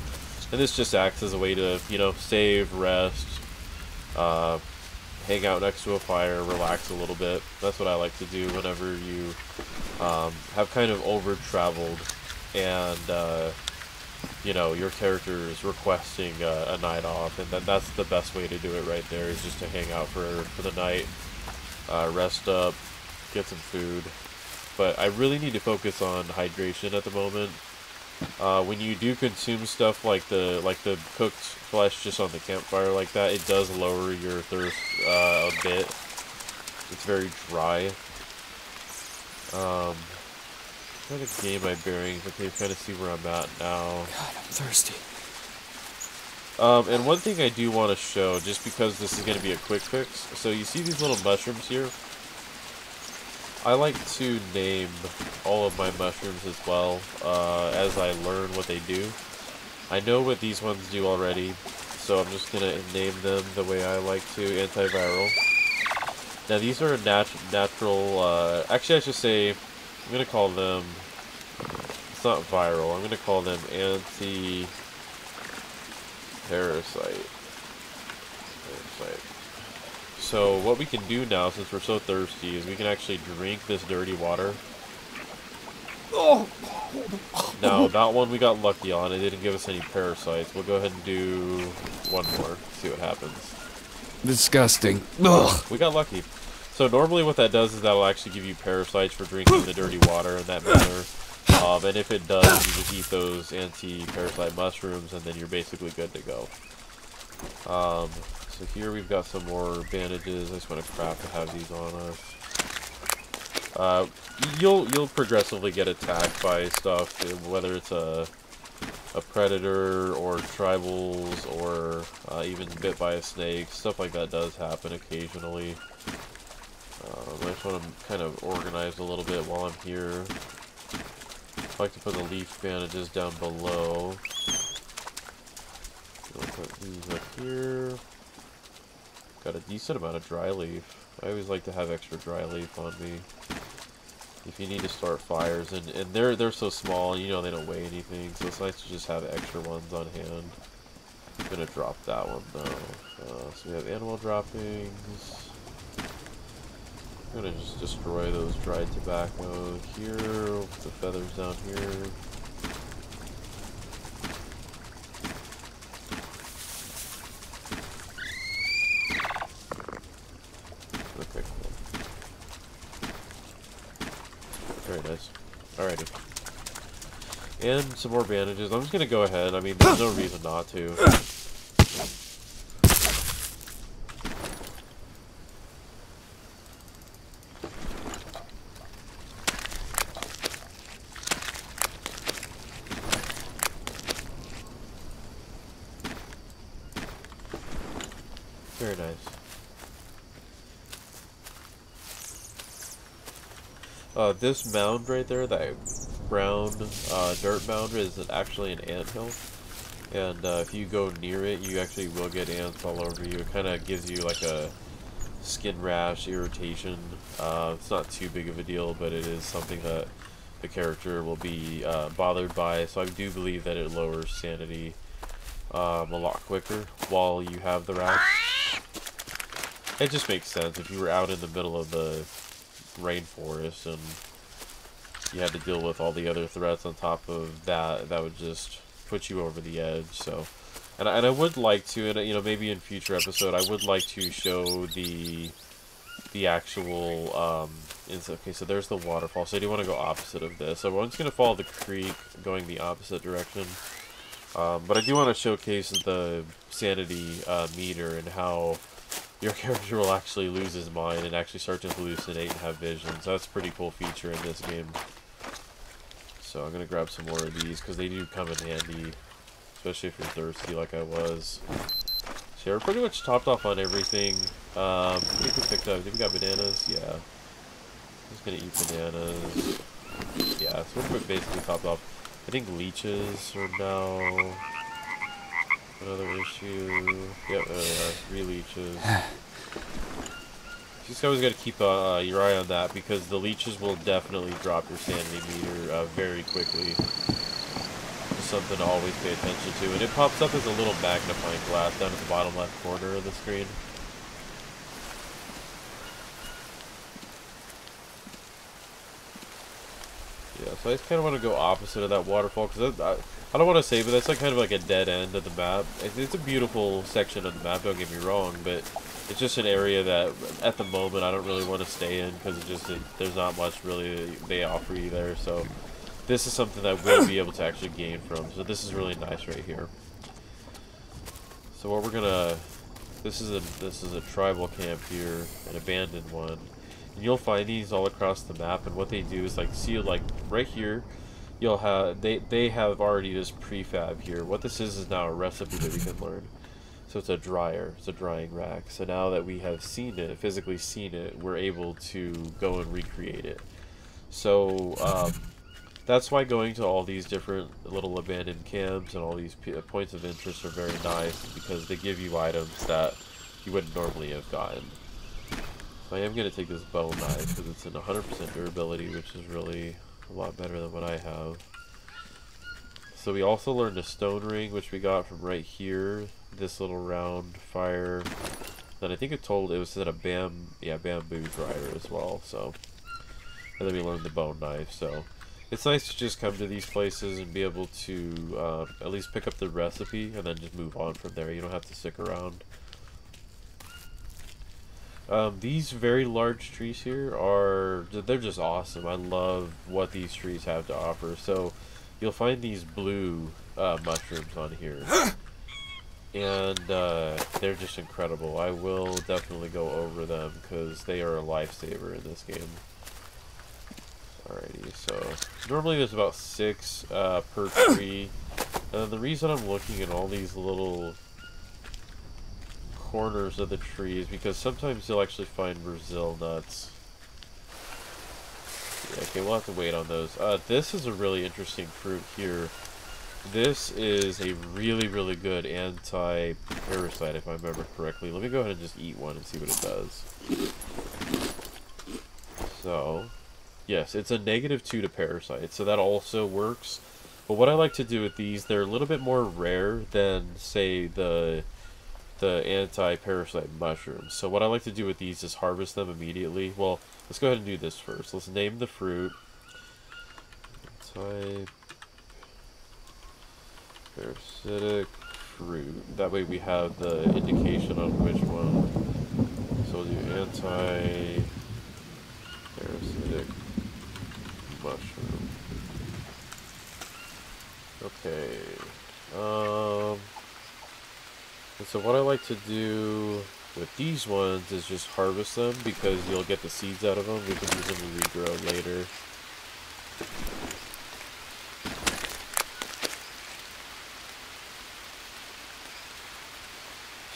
And this just acts as a way to, save, rest, hang out next to a fire, relax a little bit. That's what I like to do whenever you have kind of over-traveled and, your character is requesting a night off, and that's the best way to do it right there, is just to hang out for the night, rest up, get some food. But I really need to focus on hydration at the moment. When you do consume stuff like the cooked flesh just on the campfire like that, it does lower your thirst a bit. It's very dry. Trying to gain my bearings. Okay, kind of see where I'm at now. God, I'm thirsty. And one thing I do want to show, just because this is going to be a quick fix. So you see these little mushrooms here? I like to name all of my mushrooms as well, as I learn what they do. I know what these ones do already, so I'm just going to name them the way I like to, antiviral. Now these are natural, actually I should say, I'm going to call them, it's not viral, I'm going to call them anti-parasite. So what we can do now, since we're so thirsty, is we can actually drink this dirty water. Now, that one we got lucky on. It didn't give us any parasites. We'll go ahead and do one more, see what happens. Disgusting. Ugh. We got lucky. So normally what that does is that'll actually give you parasites for drinking the dirty water in that manner. And if it does, you just eat those anti-parasite mushrooms, and then you're basically good to go. So here we've got some more bandages. I just want to craft to have these on us. You'll progressively get attacked by stuff, whether it's a predator or tribals or even bit by a snake. Stuff like that does happen occasionally. I just want to kind of organize a little bit while I'm here. I like to put the leaf bandages down below. I'll put these up here. Got a decent amount of dry leaf. I always like to have extra dry leaf on me. If you need to start fires, and they're so small, you know they don't weigh anything, so it's nice to just have extra ones on hand. I'm gonna drop that one though. So we have animal droppings. I'm gonna just destroy those dried tobacco here, with the feathers down here. Okay, cool. Very nice. Alrighty. And some more bandages. I'm just gonna go ahead. I mean, there's no reason not to. Very nice. This mound right there, that brown dirt mound, is actually an anthill. And if you go near it, you actually will get ants all over you. It kind of gives you like a skin rash, irritation. It's not too big of a deal, but it is something that the character will be bothered by. So I do believe that it lowers sanity a lot quicker while you have the rash. It just makes sense. If you were out in the middle of the rainforest and you had to deal with all the other threats on top of that, that would just put you over the edge. So, and I would like to, and you know, maybe in future episode, I would like to show the actual okay, so there's the waterfall. So I do want to go opposite of this. So I'm just going to follow the creek going the opposite direction. But I do want to showcase the sanity meter and how your character will actually lose his mind and actually start to hallucinate and have visions. So that's a pretty cool feature in this game. So I'm going to grab some more of these because they do come in handy, especially if you're thirsty like I was. So yeah, we're pretty much topped off on everything. I think we picked up, did we got bananas? Yeah. I'm just going to eat bananas. Yeah, so we're basically topped off. I think leeches are now another issue. Yep, there they are. 3 leeches. You just always got to keep your eye on that because the leeches will definitely drop your sanity meter very quickly. It's something to always pay attention to. And it pops up as a little magnifying glass down at the bottom left corner of the screen. Yeah, so I just kind of want to go opposite of that waterfall because I don't want to say, but that's like kind of like a dead end of the map. It's a beautiful section of the map, don't get me wrong, but it's just an area that at the moment I don't really want to stay in because there's not much really they offer you there. So this is something that we'll be able to actually gain from. So this is really nice right here. So what we're gonna, this is a tribal camp here, an abandoned one. And you'll find these all across the map, and what they do is like see like right here you'll have they have already this prefab here. What this is now a recipe that we can learn. So it's a dryer, it's a drying rack. So now that we have seen it, physically seen it, we're able to go and recreate it. So that's why going to all these different little abandoned camps and all these points of interest are very nice, because they give you items that you wouldn't normally have gotten. So I am going to take this bow knife because it's in 100% durability, which is really a lot better than what I have. So we also learned a stone ring, which we got from right here. This little round fire. Then I think it was in a bamboo dryer as well. So, and then we learned the bone knife. So it's nice to just come to these places and be able to at least pick up the recipe and then just move on from there. You don't have to stick around. These very large trees here they're just awesome. I love what these trees have to offer. So you'll find these blue mushrooms on here. And they're just incredible. I will definitely go over them because they are a lifesaver in this game. Alrighty, so normally there's about 6 per tree. And the reason I'm looking at all these little corners of the trees because sometimes you'll actually find Brazil nuts. Yeah, okay, we'll have to wait on those. This is a really interesting fruit here. This is a really, really good anti-parasite, if I remember correctly. Let me go ahead and just eat one and see what it does. So, yes, it's a -2 to parasite, so that also works. But what I like to do with these, they're a little bit more rare than, say, the anti-parasite mushrooms. So what I like to do with these is harvest them immediately. Well, let's go ahead and do this first. Let's name the fruit. Anti-parasitic fruit. That way we have the indication on which one. So we'll do anti-parasitic mushroom. Okay. And so what I like to do with these ones is just harvest them because you'll get the seeds out of them. We can use them to regrow later.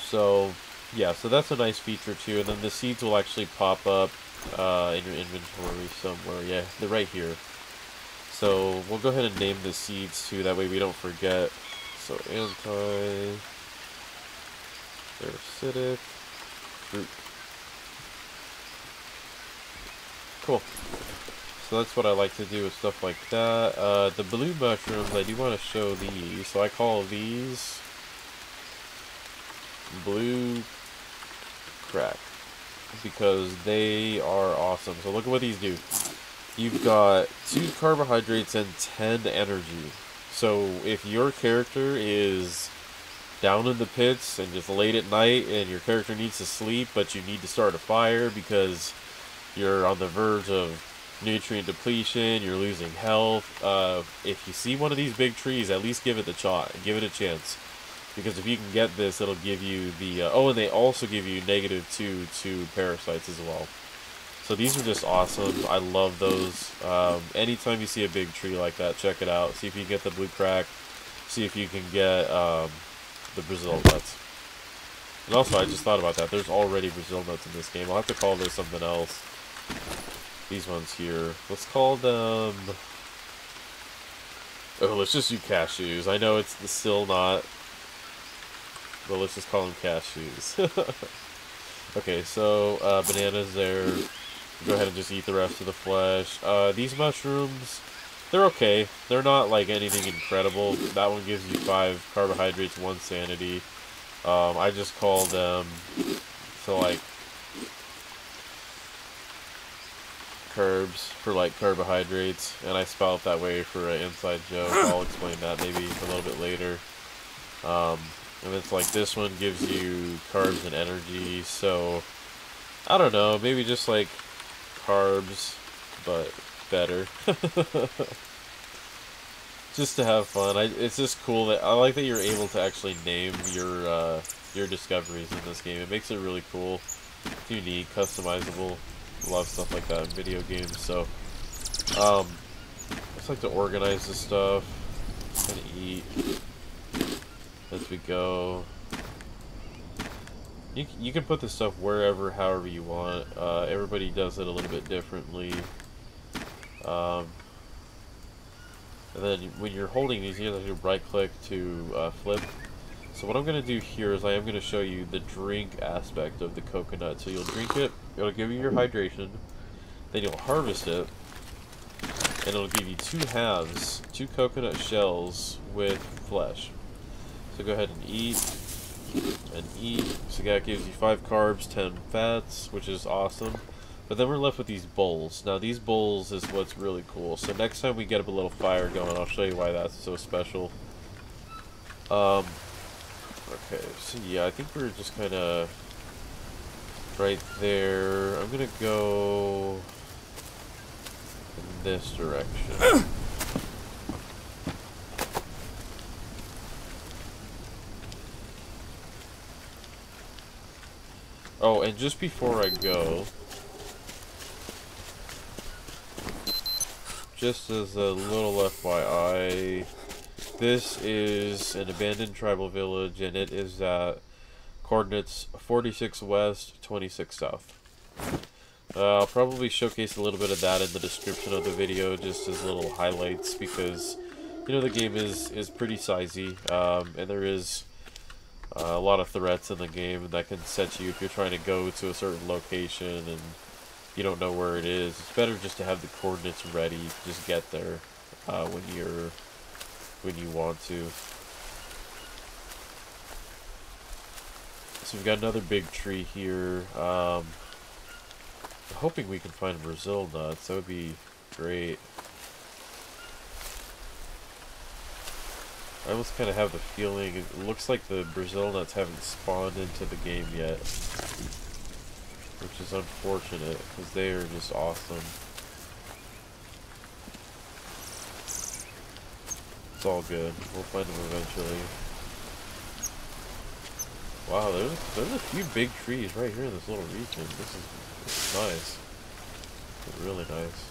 So, yeah, so that's a nice feature too. And then the seeds will actually pop up in your inventory somewhere. Yeah, they're right here. So we'll go ahead and name the seeds too. That way we don't forget. So anti-parasitic fruit. Cool. So that's what I like to do with stuff like that. The blue mushrooms, I do want to show these. So I call these blue crack because they are awesome. So look at what these do. You've got 2 carbohydrates and 10 energy. So if your character is down in the pits and just late at night and your character needs to sleep but you need to start a fire because you're on the verge of nutrient depletion, you're losing health, if you see one of these big trees, at least give it a shot. Give it a chance. Because if you can get this, it'll give you the... oh, and they also give you -2 to parasites as well. So these are just awesome. I love those. Anytime you see a big tree like that, check it out. See if you can get the blue crack. See if you can get the Brazil nuts. And also, I just thought about that. There's already Brazil nuts in this game. I'll have to call those something else. These ones here. Let's call them... oh, let's just do cashews. I know it's still not... but let's just call them cashews. Okay, so bananas there. Go ahead and just eat the rest of the flesh. These mushrooms, they're okay. They're not like anything incredible. That one gives you 5 carbohydrates, 1 sanity. I just call them, so like, carbs for like carbohydrates, and I spell it that way for an inside joke. I'll explain that maybe a little bit later. And it's like this one gives you carbs and energy, so I don't know, maybe just like carbs, but better. Just to have fun. It's just cool that I like that you're able to actually name your discoveries in this game. It makes it really cool, unique, customizable. Love stuff like that in video games. So, I just like to organize this stuff and eat as we go. You can put this stuff wherever, however you want. Everybody does it a little bit differently. And then when you're holding these, you have to right click to flip. So what I'm going to do here is I am going to show you the drink aspect of the coconut. So you'll drink it, it'll give you your hydration, then you'll harvest it, and it'll give you 2 halves, 2 coconut shells with flesh. So go ahead and eat. So that gives you 5 carbs, 10 fats, which is awesome. But then we're left with these bowls. Now these bowls is what's really cool. So next time we get up a little fire going, I'll show you why that's so special. Okay, so yeah, I think we're just kind of right there. I'm gonna go in this direction. Oh, and just before I go, just as a little FYI, this is an abandoned tribal village, and it is at coordinates 46 west, 26 south. I'll probably showcase a little bit of that in the description of the video, just as little highlights, because, you know, the game is pretty sizey, and there is a lot of threats in the game that can set you if you're trying to go to a certain location and you don't know where it is. It's better just to have the coordinates ready, just get there when you want to. So we've got another big tree here. I'm hoping we can find Brazil nuts. That would be great. I almost kind of have the feeling it looks like the Brazil nuts haven't spawned into the game yet, which is unfortunate because they are just awesome. It's all good. We'll find them eventually. Wow, there's a few big trees right here in this little region. This is nice. It's really nice.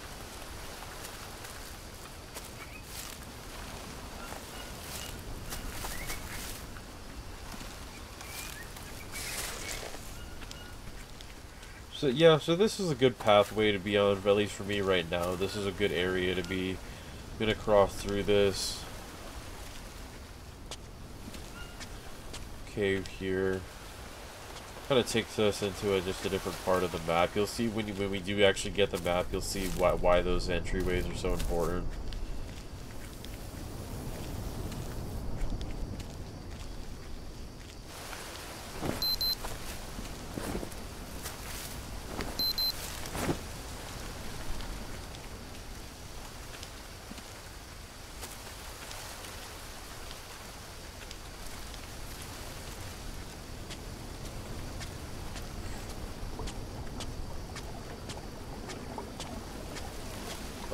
So yeah, so this is a good pathway to be on, at least for me right now. This is a good area to be. I'm gonna cross through this cave here. Kind of takes us into just a different part of the map. You'll see when we do actually get the map, you'll see why those entryways are so important.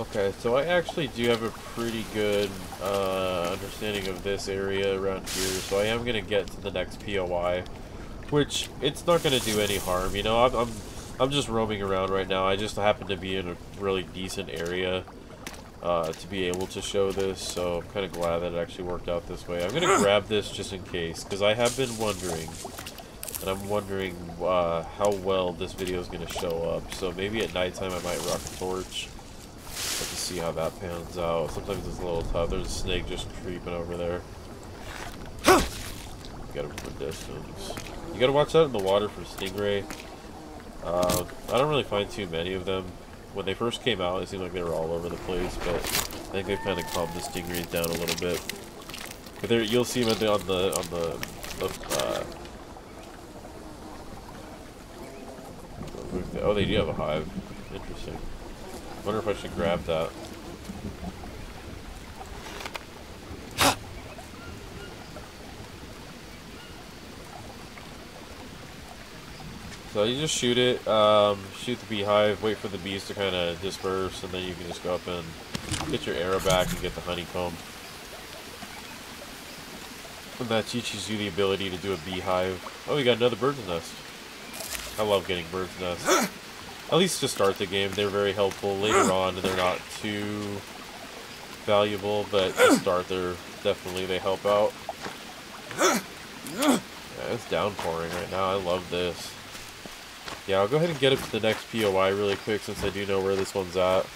Okay, so I actually do have a pretty good understanding of this area around here, so I am going to get to the next POI, which it's not going to do any harm. You know, I'm just roaming around right now. I just happen to be in a really decent area to be able to show this, so I'm kind of glad that it actually worked out this way. I'm going to grab this just in case, because I have been wondering, and I'm wondering how well this video is going to show up. So maybe at nighttime I might rock a torch. Have to see how that pans out. Sometimes it's a little tough. There's a snake just creeping over there. Got him from a distance. You gotta watch out in the water for stingray. I don't really find too many of them. When they first came out, it seemed like they were all over the place, but I think they've kind of calmed the stingrays down a little bit. But there, you'll see them on the oh, they do have a hive. Interesting. Wonder if I should grab that. So you just shoot it, shoot the beehive, wait for the bees to kind of disperse, and then you can just go up and get your arrow back and get the honeycomb. And that teaches you the ability to do a beehive. Oh, we got another bird's nest. I love getting bird's nests. At least to start the game, they're very helpful. Later on, they're not too valuable, but to start, they help out. Yeah, it's downpouring right now. I love this. Yeah, I'll go ahead and get up to the next POI really quick since I do know where this one's at.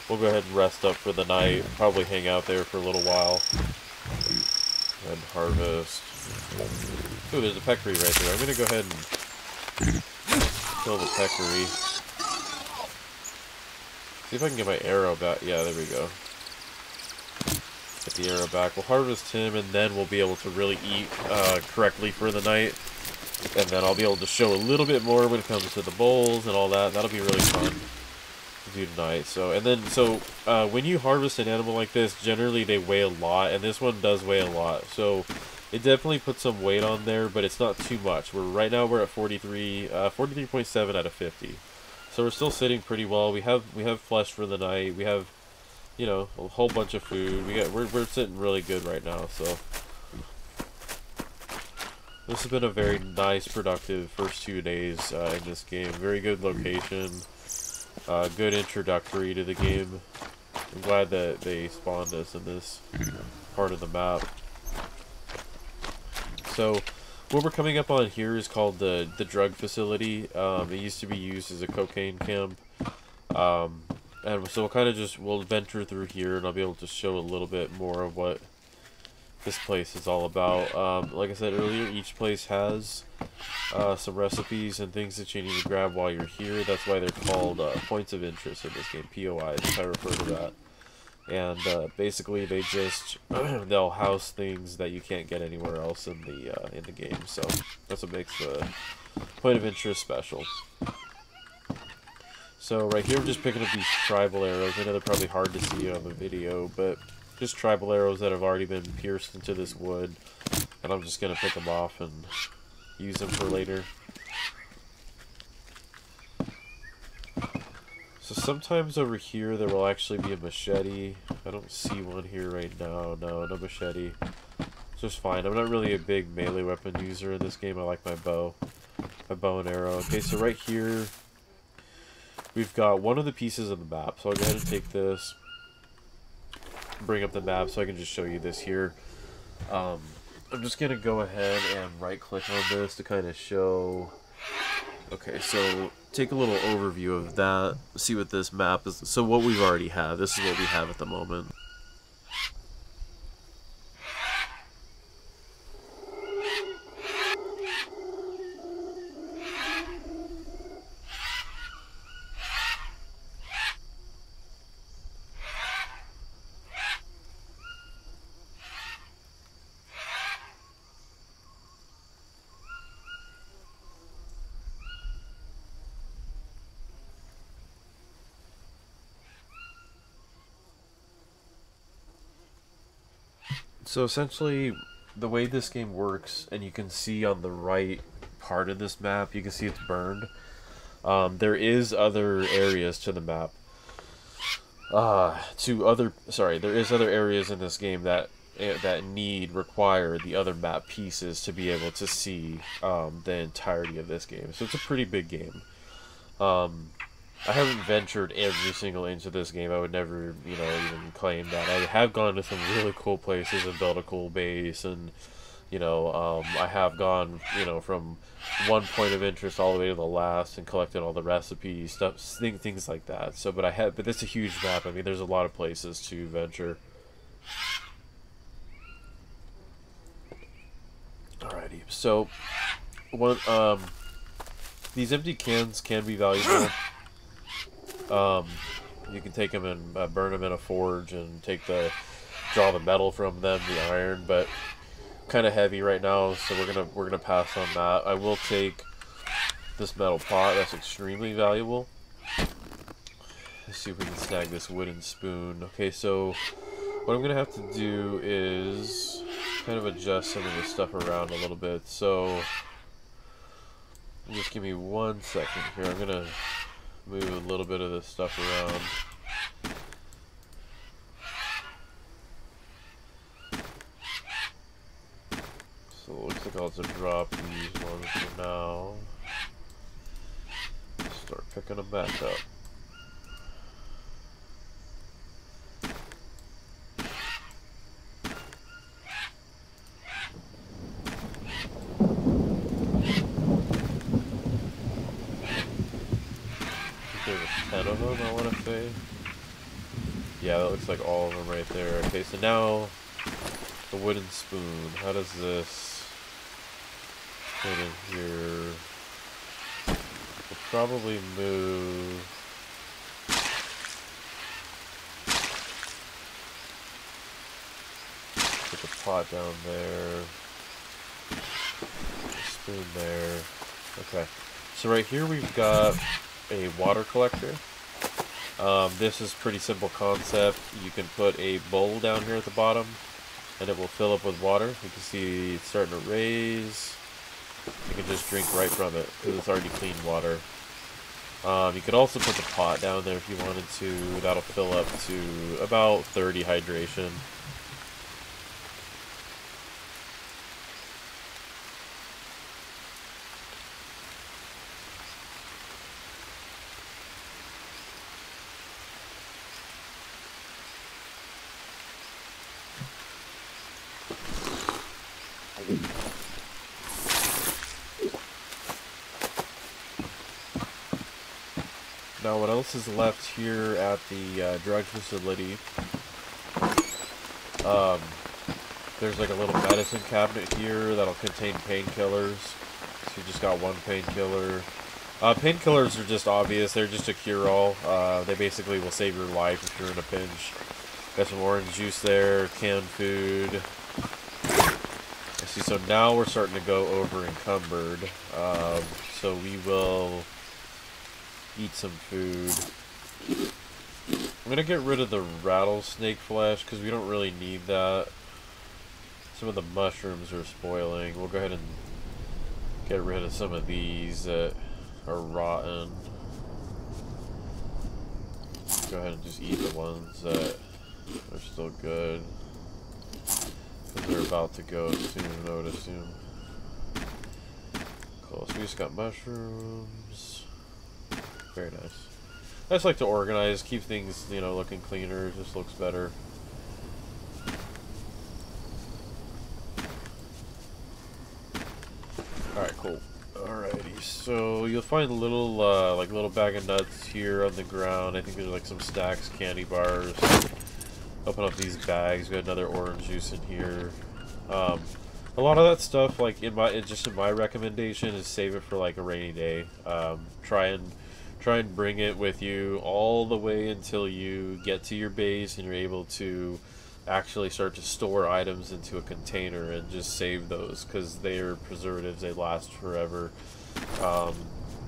We'll go ahead and rest up for the night. Probably hang out there for a little while. And harvest. Ooh, there's a peccary right there. I'm going to go ahead and kill the peccary. See if I can get my arrow back. Yeah, there we go. Get the arrow back. We'll harvest him, and then we'll be able to really eat correctly for the night. And then I'll be able to show a little bit more when it comes to the bowls and all that. That'll be really fun to do tonight. So when you harvest an animal like this, generally they weigh a lot, and this one does weigh a lot. So it definitely puts some weight on there, but it's not too much. Right now we're at 43.7 out of 50. So we're still sitting pretty well. We have flesh for the night. We have, you know, a whole bunch of food. We're sitting really good right now. So this has been a very nice, productive first 2 days in this game. Very good location. Good introductory to the game. I'm glad that they spawned us in this part of the map. So What we're coming up on here is called the drug facility. It used to be used as a cocaine camp. And so we'll venture through here, and I'll be able to show a little bit more of what this place is all about. Like I said earlier, each place has some recipes and things that you need to grab while you're here. That's why they're called points of interest in this game, POIs, if I refer to that. And basically, they just they'll house things that you can't get anywhere else in the game. So that's what makes the point of interest special. So right here, I'm just picking up these tribal arrows. I know they're probably hard to see on the video, but just tribal arrows that have already been pierced into this wood, and I'm just gonna pick them off and use them for later. So sometimes over here there will actually be a machete. I don't see one here right now. No machete. It's just fine. I'm not really a big melee weapon user in this game. I like my bow and arrow. Okay, so right here we've got one of the pieces of the map. So I'll go ahead and take this, bring up the map so I can just show you this here. I'm just gonna go ahead and right click on this to kind of show. Okay, so take a little overview of that, see what this map is. So what we've already have, this is what we have at the moment. So essentially, the way this game works, and you can see on the right part of this map, you can see it's burned. There is other areas to the map. There is other areas in this game that require the other map pieces to be able to see the entirety of this game. So it's a pretty big game. I haven't ventured every single inch of this game. I would never, even claim that. I have gone to some really cool places and built a cool base, and, I have gone, from one point of interest all the way to the last and collected all the recipes, things like that. So, but it's a huge map. I mean, there's a lot of places to venture. Alrighty, so, these empty cans can be valuable. You can take them and burn them in a forge and draw the metal from them, the iron, but kind of heavy right now, so we're gonna pass on that. I will take this metal pot. That's extremely valuable. Let's see if we can snag this wooden spoon. Okay, so what I'm gonna have to do is kind of adjust some of this stuff around a little bit. So just give me 1 second here. I'm gonna move a little bit of this stuff around. So it looks like I'll just drop these ones for now. Start picking them back up. There's 10 of them, I want to say. Yeah, that looks like all of them right there. Okay, so now the wooden spoon. How does this fit in here? We'll probably move. Put the pot down there. Spoon there. Okay. So right here we've got a water collector. This is pretty simple concept. You can put a bowl down here at the bottom and it will fill up with water. You can see it's starting to raise. You can just drink right from it because it's already clean water. You could also put the pot down there if you wanted to. That'll fill up to about 30 hydration. Now, what else is left here at the drug facility? There's like a little medicine cabinet here that'll contain painkillers. So you just got one painkiller. Painkillers are just obvious. They're just a cure-all. They basically will save your life if you're in a pinch. Got some orange juice there, canned food. I see, so now we're starting to go over encumbered. So we will eat some food. I'm going to get rid of the rattlesnake flesh because we don't really need that. Some of the mushrooms are spoiling. We'll go ahead and get rid of some of these that are rotten. Go ahead and just eat the ones that are still good. Because they're about to go soon, I would assume. Cool, so we just got mushrooms. Very nice. I just like to organize, keep things, you know, looking cleaner. It just looks better. Alright, cool. Alrighty, so you'll find a little, like little bag of nuts here on the ground. I think there's like some snacks, candy bars. Open up these bags. We got another orange juice in here. A lot of that stuff, like in my recommendation, is save it for like a rainy day. Try and bring it with you all the way until you get to your base and you're able to actually start to store items into a container and just save those because they're preservatives. They last forever.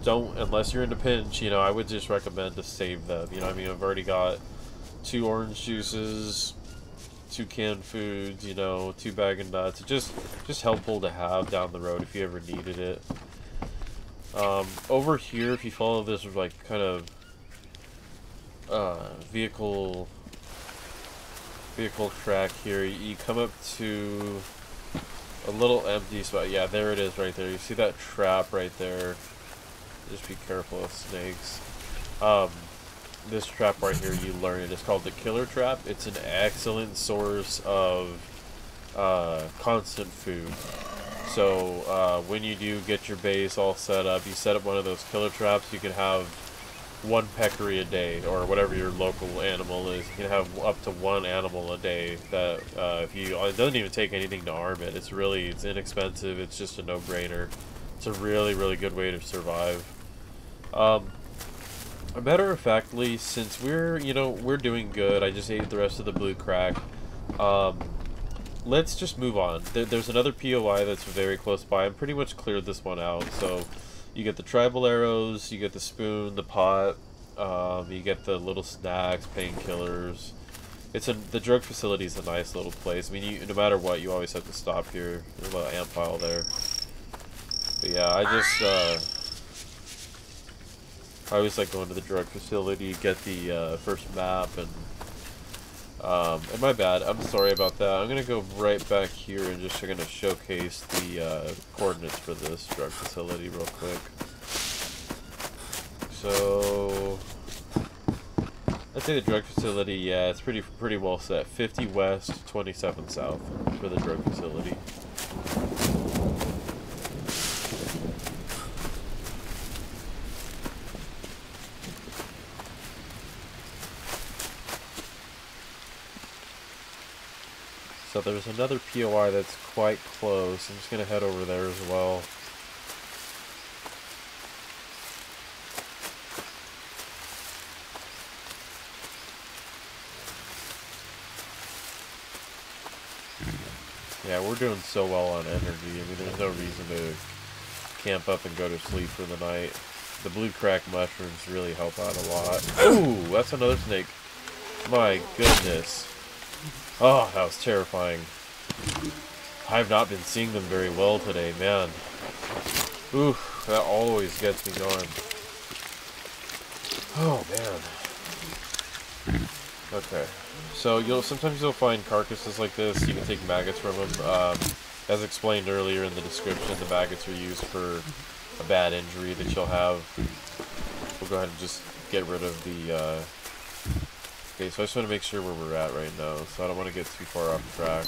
Unless you're in a pinch, you know, I would just recommend to save them. You know, I mean, I've already got 2 orange juices, 2 canned foods, you know, 2 bag of nuts. It's just helpful to have down the road if you ever needed it. Over here, if you follow this like kind of vehicle track here, you come up to a little empty spot. Yeah, there it is right there. You see that trap right there. Just be careful of snakes. This trap right here, you learn it. It's called the killer trap. It's an excellent source of constant food. So when you do get your base all set up, you set up one of those killer traps, you can have 1 peccary a day, or whatever your local animal is. You can have up to 1 animal a day. That it doesn't even take anything to arm it. It's inexpensive. It's just a no-brainer. It's a really, really good way to survive. Matter of factly, since we're doing good, I just ate the rest of the blue crack. Let's just move on. There's another POI that's very close by. I'm pretty much cleared this one out. So you get the tribal arrows, you get the spoon, the pot, you get the little snacks, painkillers. The drug facility is a nice little place. I mean, no matter what, you always have to stop here. There's a little ant pile there. But yeah, I always like going to the drug facility, get the first map, and my bad, I'm sorry about that. I'm gonna go right back here and just gonna showcase the coordinates for this drug facility real quick. So I'd say the drug facility, yeah, it's pretty well set. 50 west, 27 south for the drug facility. So there's another POI that's quite close. I'm just going to head over there as well. Yeah, we're doing so well on energy. I mean, there's no reason to camp up and go to sleep for the night. The blue crack mushrooms really help out a lot. Ooh, that's another snake. My goodness. Oh, that was terrifying. I have not been seeing them very well today, man. Ooh, that always gets me going. Oh, man. Okay. So, sometimes you'll find carcasses like this. You can take maggots from them. As explained earlier in the description, the maggots are used for a bad injury that you'll have. We'll go ahead and just get rid of the, Okay, so I just want to make sure where we're at right now, so I don't want to get too far off track.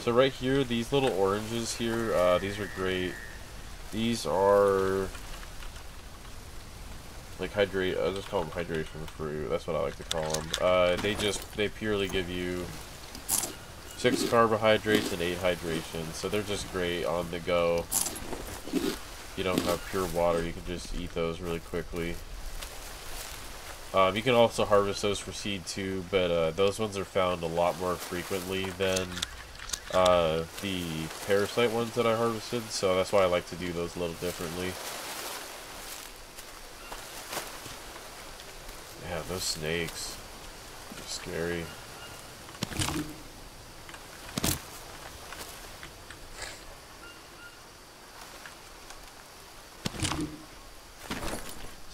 So right here, these little oranges here, these are great These are like hydrate. I'll just call them hydration fruit. That's what I like to call them. They purely give you 6 carbohydrates and 8 hydration. So they're just great on the go. You don't have pure water. You can just eat those really quickly. You can also harvest those for seed too, but those ones are found a lot more frequently than the parasite ones that I harvested, so that's why I like to do those a little differently. Yeah, those snakes are scary.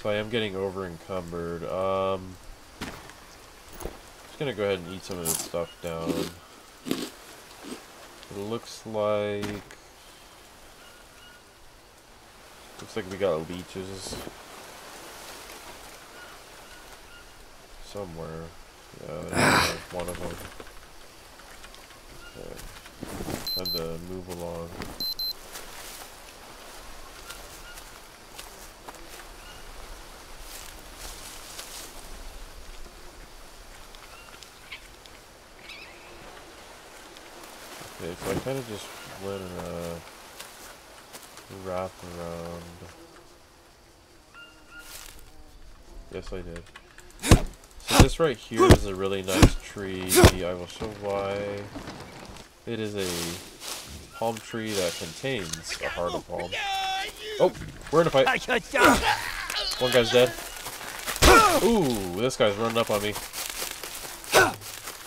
So I am getting over encumbered. Just gonna go ahead and eat some of this stuff down. It looks like we got leeches somewhere. Yeah, there's one of them. Okay. Time to move along. Okay, so I kind of just went wrap around. Yes, I did. So this right here is a really nice tree. I will show why. It is a palm tree that contains a heart of palm. Oh, we're in a fight. One guy's dead. Ooh, this guy's running up on me.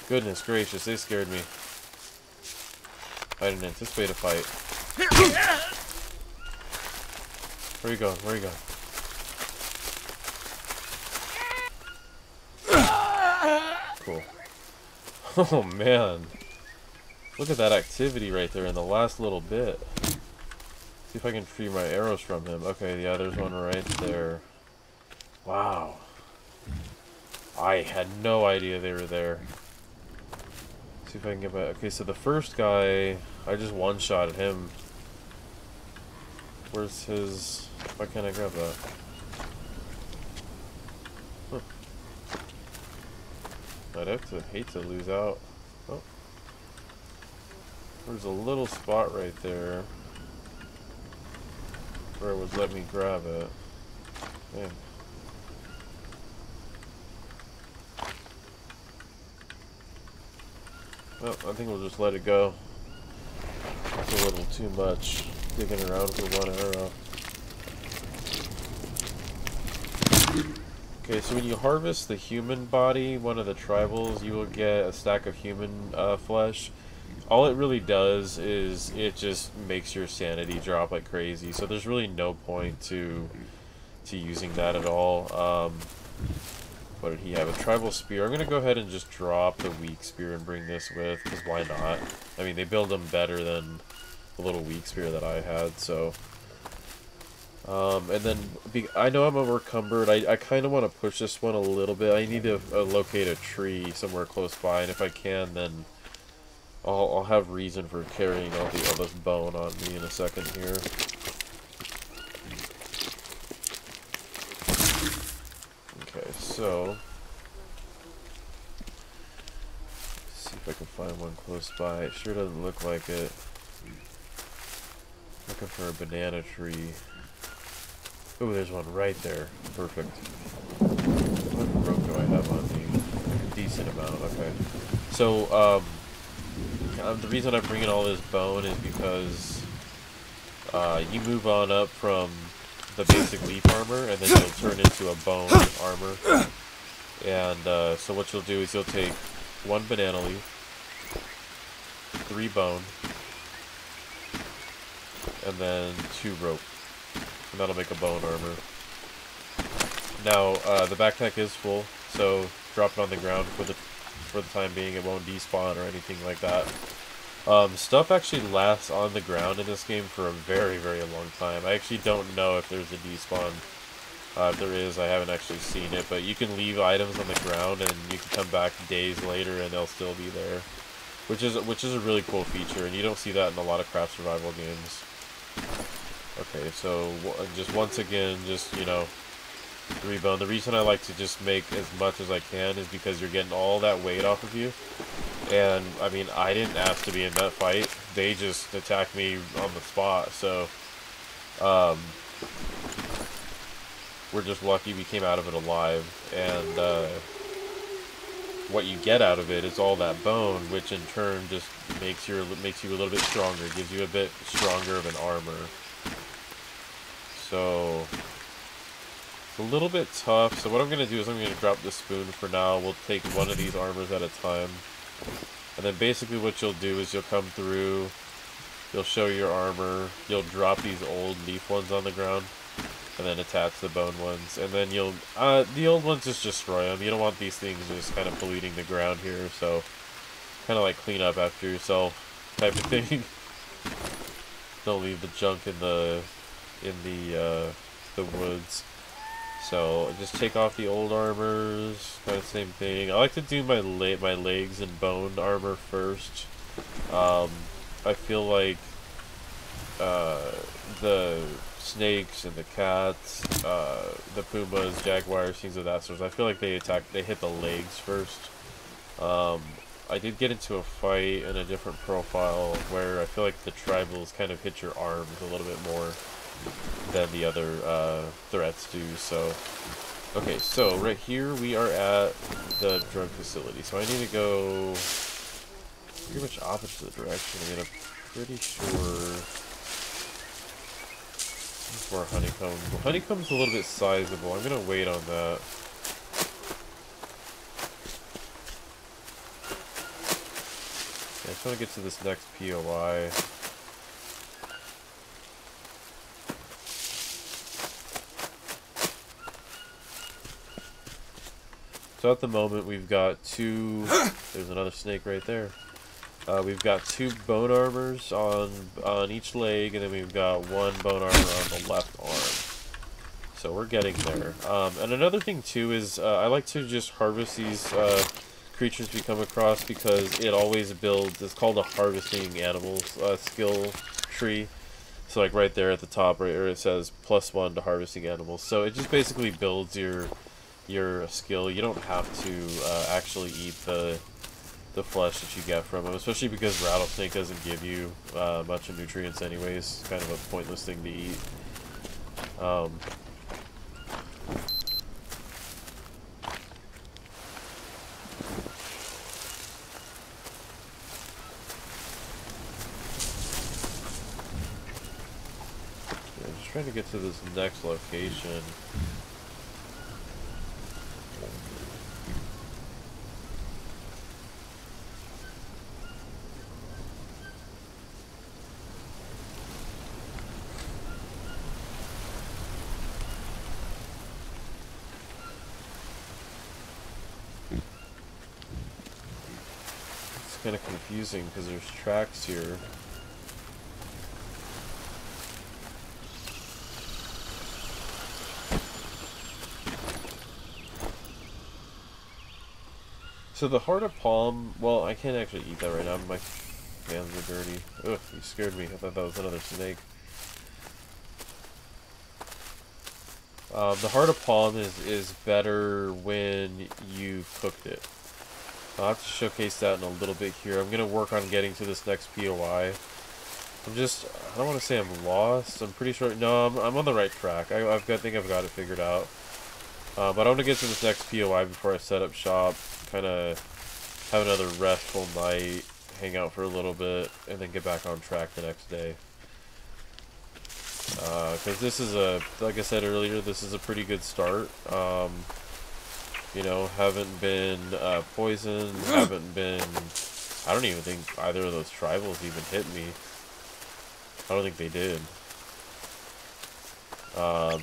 Goodness gracious, they scared me. I didn't anticipate a fight. Where you going? Where you going? Cool. Oh man. Look at that activity right there in the last little bit. See if I can free my arrows from him. Okay, yeah, there's one right there. Wow. I had no idea they were there. See if I can get back. Okay, so the first guy, I just one-shotted him. Where's his... Why can't I grab that? Huh. I'd hate to lose out. Oh. There's a little spot right there where it would let me grab it. Man. Well, I think we'll just let it go. It's a little too much digging around for one arrow. Okay, so when you harvest the human body, one of the tribals, you will get a stack of human flesh. All it really does is it just makes your sanity drop like crazy. So there's really no point to using that at all. What did he have? A tribal spear. I'm going to go ahead and just drop the weak spear and bring this with, because why not? I mean, they build them better than the little weak spear that I had, so... and then, I know I'm overcumbered. I kind of want to push this one a little bit. I need to locate a tree somewhere close by, and if I can, then I'll have reason for carrying all this bone on me in a second here. Okay, so let's see if I can find one close by. It sure doesn't look like it. Looking for a banana tree. Oh, there's one right there. Perfect. What rope do I have on me? A decent amount, okay. So, the reason I'm bringing all this bone is because you move on up from the basic leaf armor, and then you'll turn into a bone armor. And so what you'll do is you'll take 1 banana leaf, 3 bone, and then 2 rope. And that'll make a bone armor. Now, the backpack is full, so drop it on the ground for the time being. It won't despawn or anything like that. Stuff actually lasts on the ground in this game for a very, very long time. I actually don't know if there's a despawn. If there is, I haven't actually seen it, but you can leave items on the ground and you can come back days later and they'll still be there. Which is a really cool feature, and you don't see that in a lot of craft survival games. Okay, so just once again, just, you know, 3-bone. The reason I like to just make as much as I can is because you're getting all that weight off of you. And, I mean, I didn't ask to be in that fight. They just attacked me on the spot, so, we're just lucky we came out of it alive. And, what you get out of it is all that bone, which in turn just makes you a little bit stronger, gives you a bit stronger of an armor. So it's a little bit tough. So what I'm gonna do is I'm gonna drop the spoon for now. We'll take one of these armors at a time, and then basically what you'll do is you'll come through, you'll show your armor, you'll drop these old leaf ones on the ground, and then attach the bone ones, and then you'll, the old ones just destroy them. You don't want these things just kind of polluting the ground here, so kind of like clean up after yourself type of thing. Don't leave the junk in the woods. So just take off the old armors, kind of same thing. I like to do my legs and bone armor first. I feel like the snakes and the cats, the pumas, jaguars, things of that sort. I feel like they hit the legs first. I did get into a fight in a different profile where I feel like the tribals kind of hit your arms a little bit more than the other threats do. So, okay, so right here we are at the drug facility. So I need to go pretty much opposite direction. I mean, I'm pretty sure. For honeycomb. Honeycomb's a little bit sizable. I'm gonna wait on that. Yeah, I just want to get to this next POI. So at the moment we've got two. There's another snake right there. We've got 2 bone armors on each leg, and then we've got 1 bone armor on the left arm. So we're getting there. And another thing too is I like to just harvest these creatures we come across because it always builds. It's called a harvesting animals skill tree. So like right there at the top, right where it says +1 to harvesting animals. So it just basically builds your skill. You don't have to actually eat the flesh that you get from them, especially because rattlesnake doesn't give you much of nutrients anyways. It's kind of a pointless thing to eat. Yeah, I'm just trying to get to this next location. Kind of confusing because there's tracks here. So the heart of palm, well, I can't actually eat that right now. My hands are dirty. Ugh, you scared me. I thought that was another snake. The heart of palm is better when you've cooked it. I'll have to showcase that in a little bit here. I'm going to work on getting to this next POI. I don't want to say I'm lost. I'm pretty sure, no, I'm on the right track. I think I've got it figured out. But I want to get to this next POI before I set up shop. Kind of have another restful night, hang out for a little bit, and then get back on track the next day. Because this is like I said earlier, this is a pretty good start. You know, haven't been poisoned, haven't been... I don't even think either of those tribals even hit me. I don't think they did. So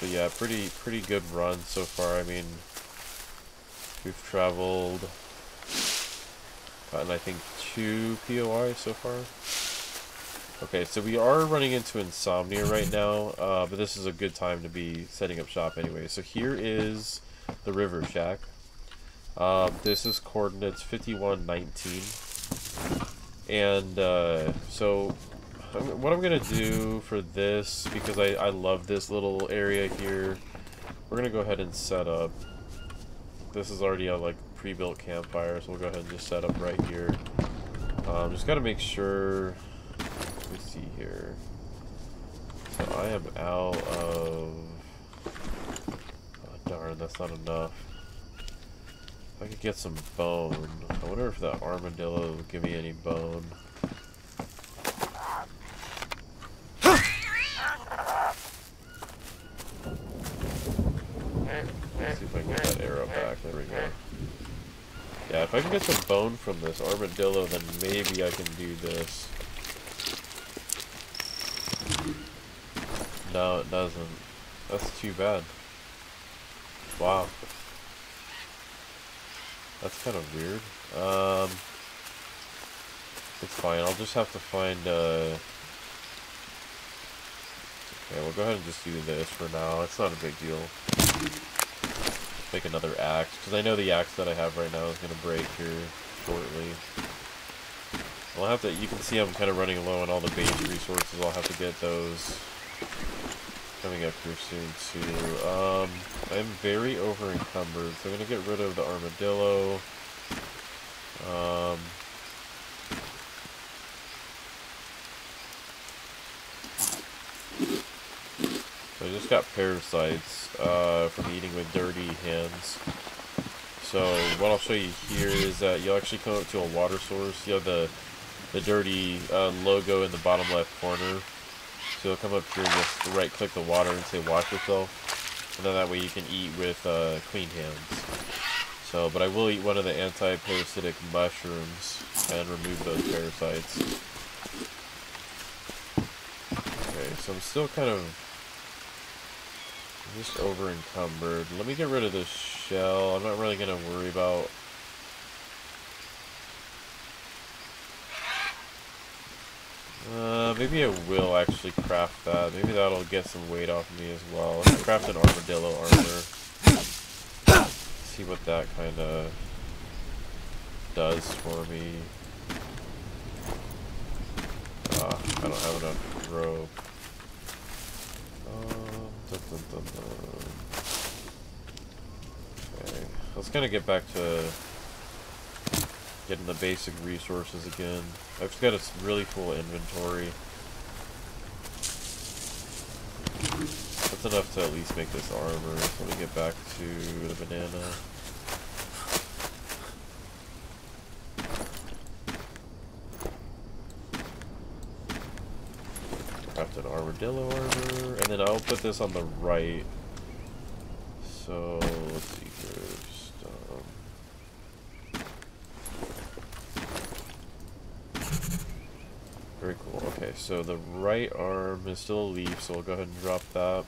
yeah, pretty good run so far. I mean, we've traveled, gotten I think 2 POIs so far. Okay, so we are running into insomnia right now, but this is a good time to be setting up shop anyway. So here is the River Shack. This is coordinates 5119. And so what I'm gonna do for this, because I love this little area here, we're gonna go ahead and set up. This is already a like pre-built campfire, so we'll go ahead and just set up right here. Just gotta make sure. Let me see here. So I am out of. Oh, darn, that's not enough. If I could get some bone. I wonder if that armadillo will give me any bone. Let's see if I can get that arrow back. There we go. Yeah, if I can get some bone from this armadillo, then maybe I can do this. No, it doesn't. That's too bad. Wow. That's kind of weird. It's fine. I'll just have to find, okay, we'll go ahead and just do this for now. It's not a big deal. Make another axe, because I know the axe that I have right now is going to break here shortly. I'll have to, you can see I'm kind of running low on all the base resources. I'll have to get those coming up here soon too. I'm very over encumbered, so I'm going to get rid of the armadillo. So I just got parasites from eating with dirty hands. So what I'll show you here is that you'll actually come up to a water source. You have the dirty logo in the bottom left corner. So you'll come up here and just right click the water and say wash yourself. And then that way you can eat with clean hands. So, but I will eat one of the anti-parasitic mushrooms and remove those parasites. Okay, so I'm still kind of just over encumbered. Let me get rid of this shell. I'm not really going to worry about. Maybe I will actually craft that. Maybe that'll get some weight off me as well. Let's craft an armadillo armor. See what that kind of does for me. I don't have enough rope. Okay, let's kind of get back to getting the basic resources again. I've just got a really full inventory. That's enough to at least make this armor. So let me get back to the banana. Craft an armadillo armor, and then I'll put this on the right. So let's see here. Just, very cool. Okay, so the right arm is still a leaf, so we'll go ahead and drop that.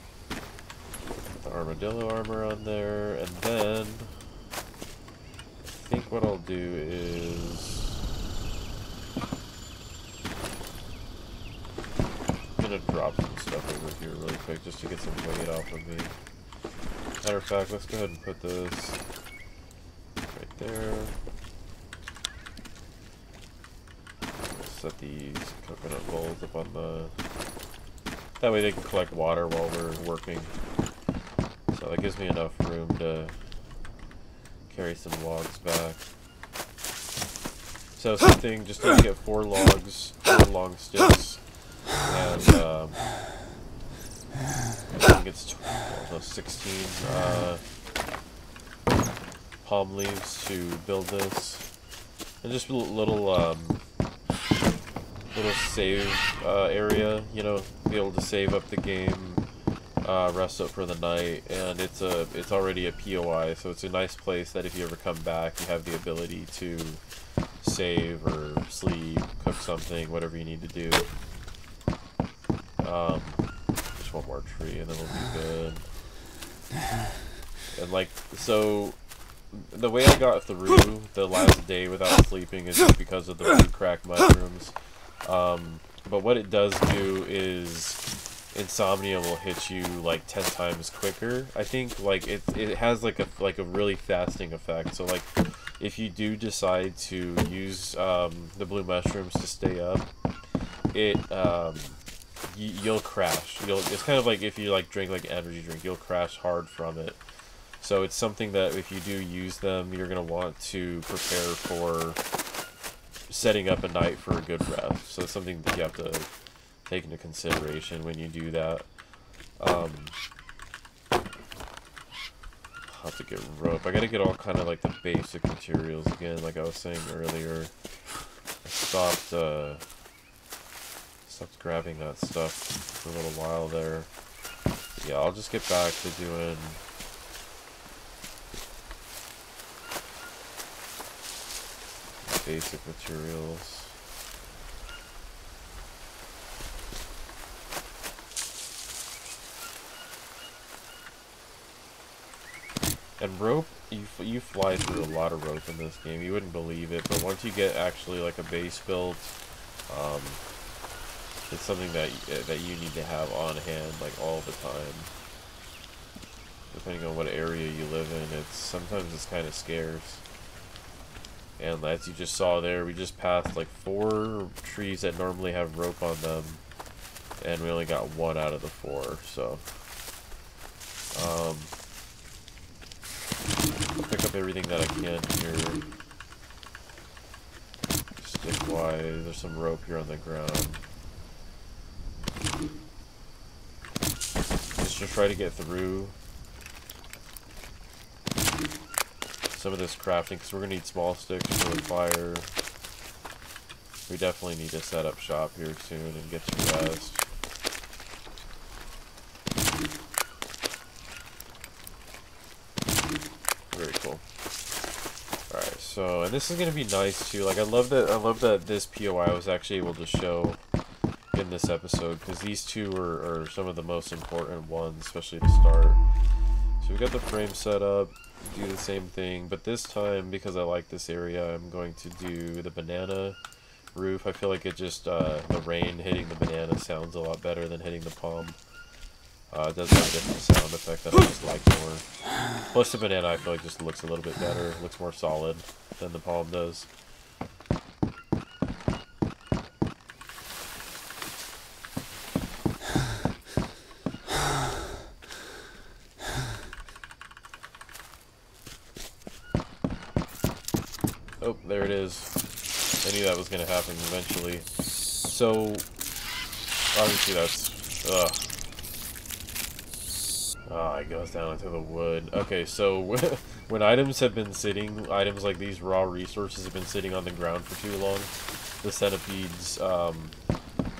The armadillo armor on there, and then I think what I'll do is I'm gonna drop some stuff over here really quick just to get some weight off of me. Matter of fact, let's go ahead and put this right there. Set these coconut bowls up on the. That way they can collect water while we're working. So that gives me enough room to carry some logs back. So same thing, just need to get 4 logs, 4 long sticks, and I think it's 16 palm leaves to build this, and just a little save area, you know, be able to save up the game, rest up for the night, and it's already a POI, so it's a nice place that if you ever come back, you have the ability to save or sleep, cook something, whatever you need to do. Just one more tree and then we'll be good. And like, so the way I got through the last day without sleeping is just because of the root crack mushrooms. But what it does do is insomnia will hit you like 10 times quicker. I think like it has like a really fasting effect. So like if you do decide to use the blue mushrooms to stay up, it you'll crash. It's kind of like if you like drink like an energy drink, you'll crash hard from it. So it's something that if you do use them, you're gonna want to prepare for setting up a night for a good rest. So it's something that you have to take into consideration when you do that. I'll have to get rope. I gotta get all kind of like the basic materials again, like I was saying earlier. I stopped grabbing that stuff for a little while there. Yeah, I'll just get back to doing basic materials. And rope, you fly through a lot of rope in this game. You wouldn't believe it, but once you get actually like a base built, it's something that you need to have on hand like all the time. Depending on what area you live in, sometimes it's kind of scarce. And as you just saw there, we just passed like 4 trees that normally have rope on them, and we only got 1 out of the 4. So, I'll pick up everything that I can here. Stick-wise, there's some rope here on the ground. Just to try to get through some of this crafting, because we're going to need small sticks for the fire. We definitely need to set up shop here soon and get to rest. Very cool. Alright, so, and this is going to be nice too. Like, I love that this POI was actually able to show in this episode, because these two are some of the most important ones, especially to start. So we got the frame set up, do the same thing, but this time, because I like this area, I'm going to do the banana roof. I feel like it just, the rain hitting the banana sounds a lot better than hitting the palm. It does have a different sound effect that I just like more. Plus the banana I feel like just looks a little bit better, looks more solid than the palm does. Oh, there it is. I knew that was going to happen eventually. So, obviously that's... it goes down into the wood. Okay, so when items have been sitting, items like these raw resources have been sitting on the ground for too long, the centipedes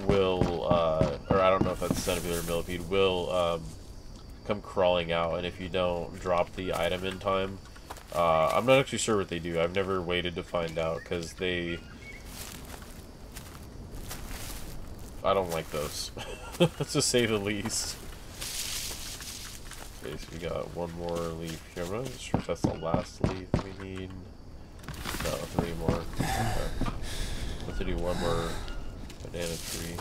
will, or I don't know if that's a centipede or a millipede, will come crawling out, and if you don't drop the item in time, I'm not actually sure what they do. I've never waited to find out, because I don't like those, to say the least. Okay, so we got 1 more leaf here. I'm not sure if that's the last leaf we need. No, 3 more. Okay. We'll have to do 1 more banana tree.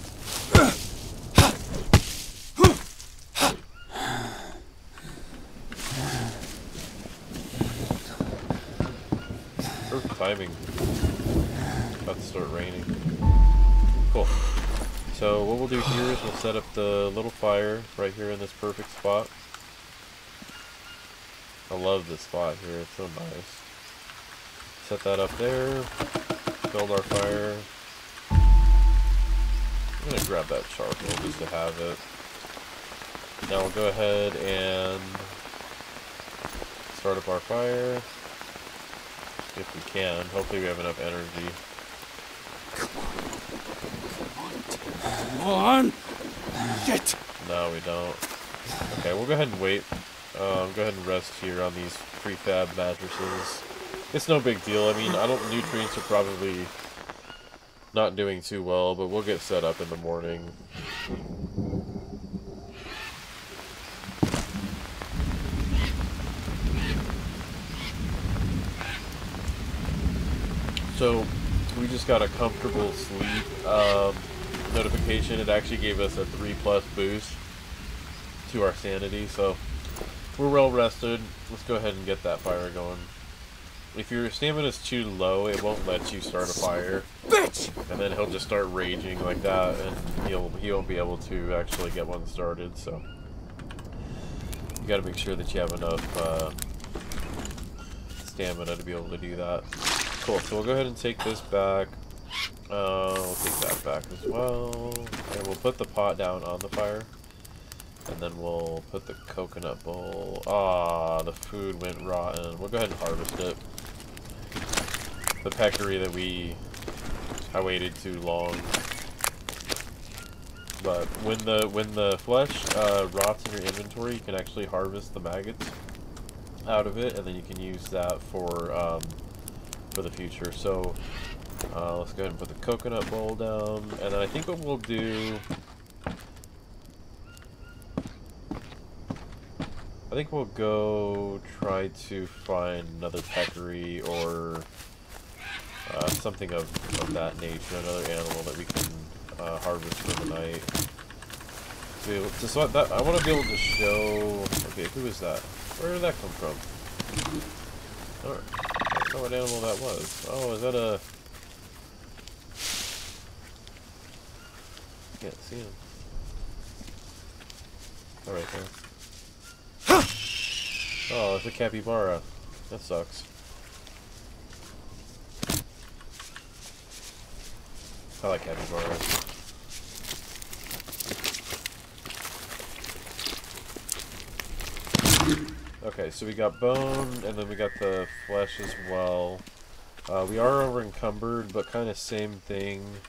Perfect timing. About to start raining. Cool. So what we'll do here is we'll set up the little fire right here in this perfect spot. I love this spot here, it's so nice. Set that up there, build our fire. I'm going to grab that charcoal just to have it. Now we'll go ahead and start up our fire. If we can. Hopefully we have enough energy. Come on! Shit! No, we don't. Okay, we'll go ahead and wait. Go ahead and rest here on these prefab mattresses. It's no big deal. I mean, nutrients are probably not doing too well, but we'll get set up in the morning. So, we just got a comfortable sleep notification. It actually gave us a 3+ boost to our sanity, so we're well rested. Let's go ahead and get that fire going. if your stamina's too low, it won't let you start a fire. Bitch! And then he'll just start raging like that, and he won't be able to actually get one started. So you got to make sure that you have enough stamina to be able to do that. Cool. So we'll go ahead and take this back. We'll take that back as well, and we'll put the pot down on the fire. And then we'll put the coconut bowl. Ah, the food went rotten. We'll go ahead and harvest it. The peccary that I waited too long. But when the flesh rots in your inventory, you can actually harvest the maggots out of it, and then you can use that for the future. So let's go ahead and put the coconut bowl down, and then I think what we'll do. I think we'll go try to find another peccary or something of that nature, another animal that we can harvest for the night. So I want to be able to show. Okay, who is that? Where did that come from? I don't know what animal that was. Oh, is that a? Can't see him. All right there. Oh, it's a capybara. That sucks. I like capybaras. Okay, so we got bone, and then we got the flesh as well. We are over encumbered, but kind of same thing.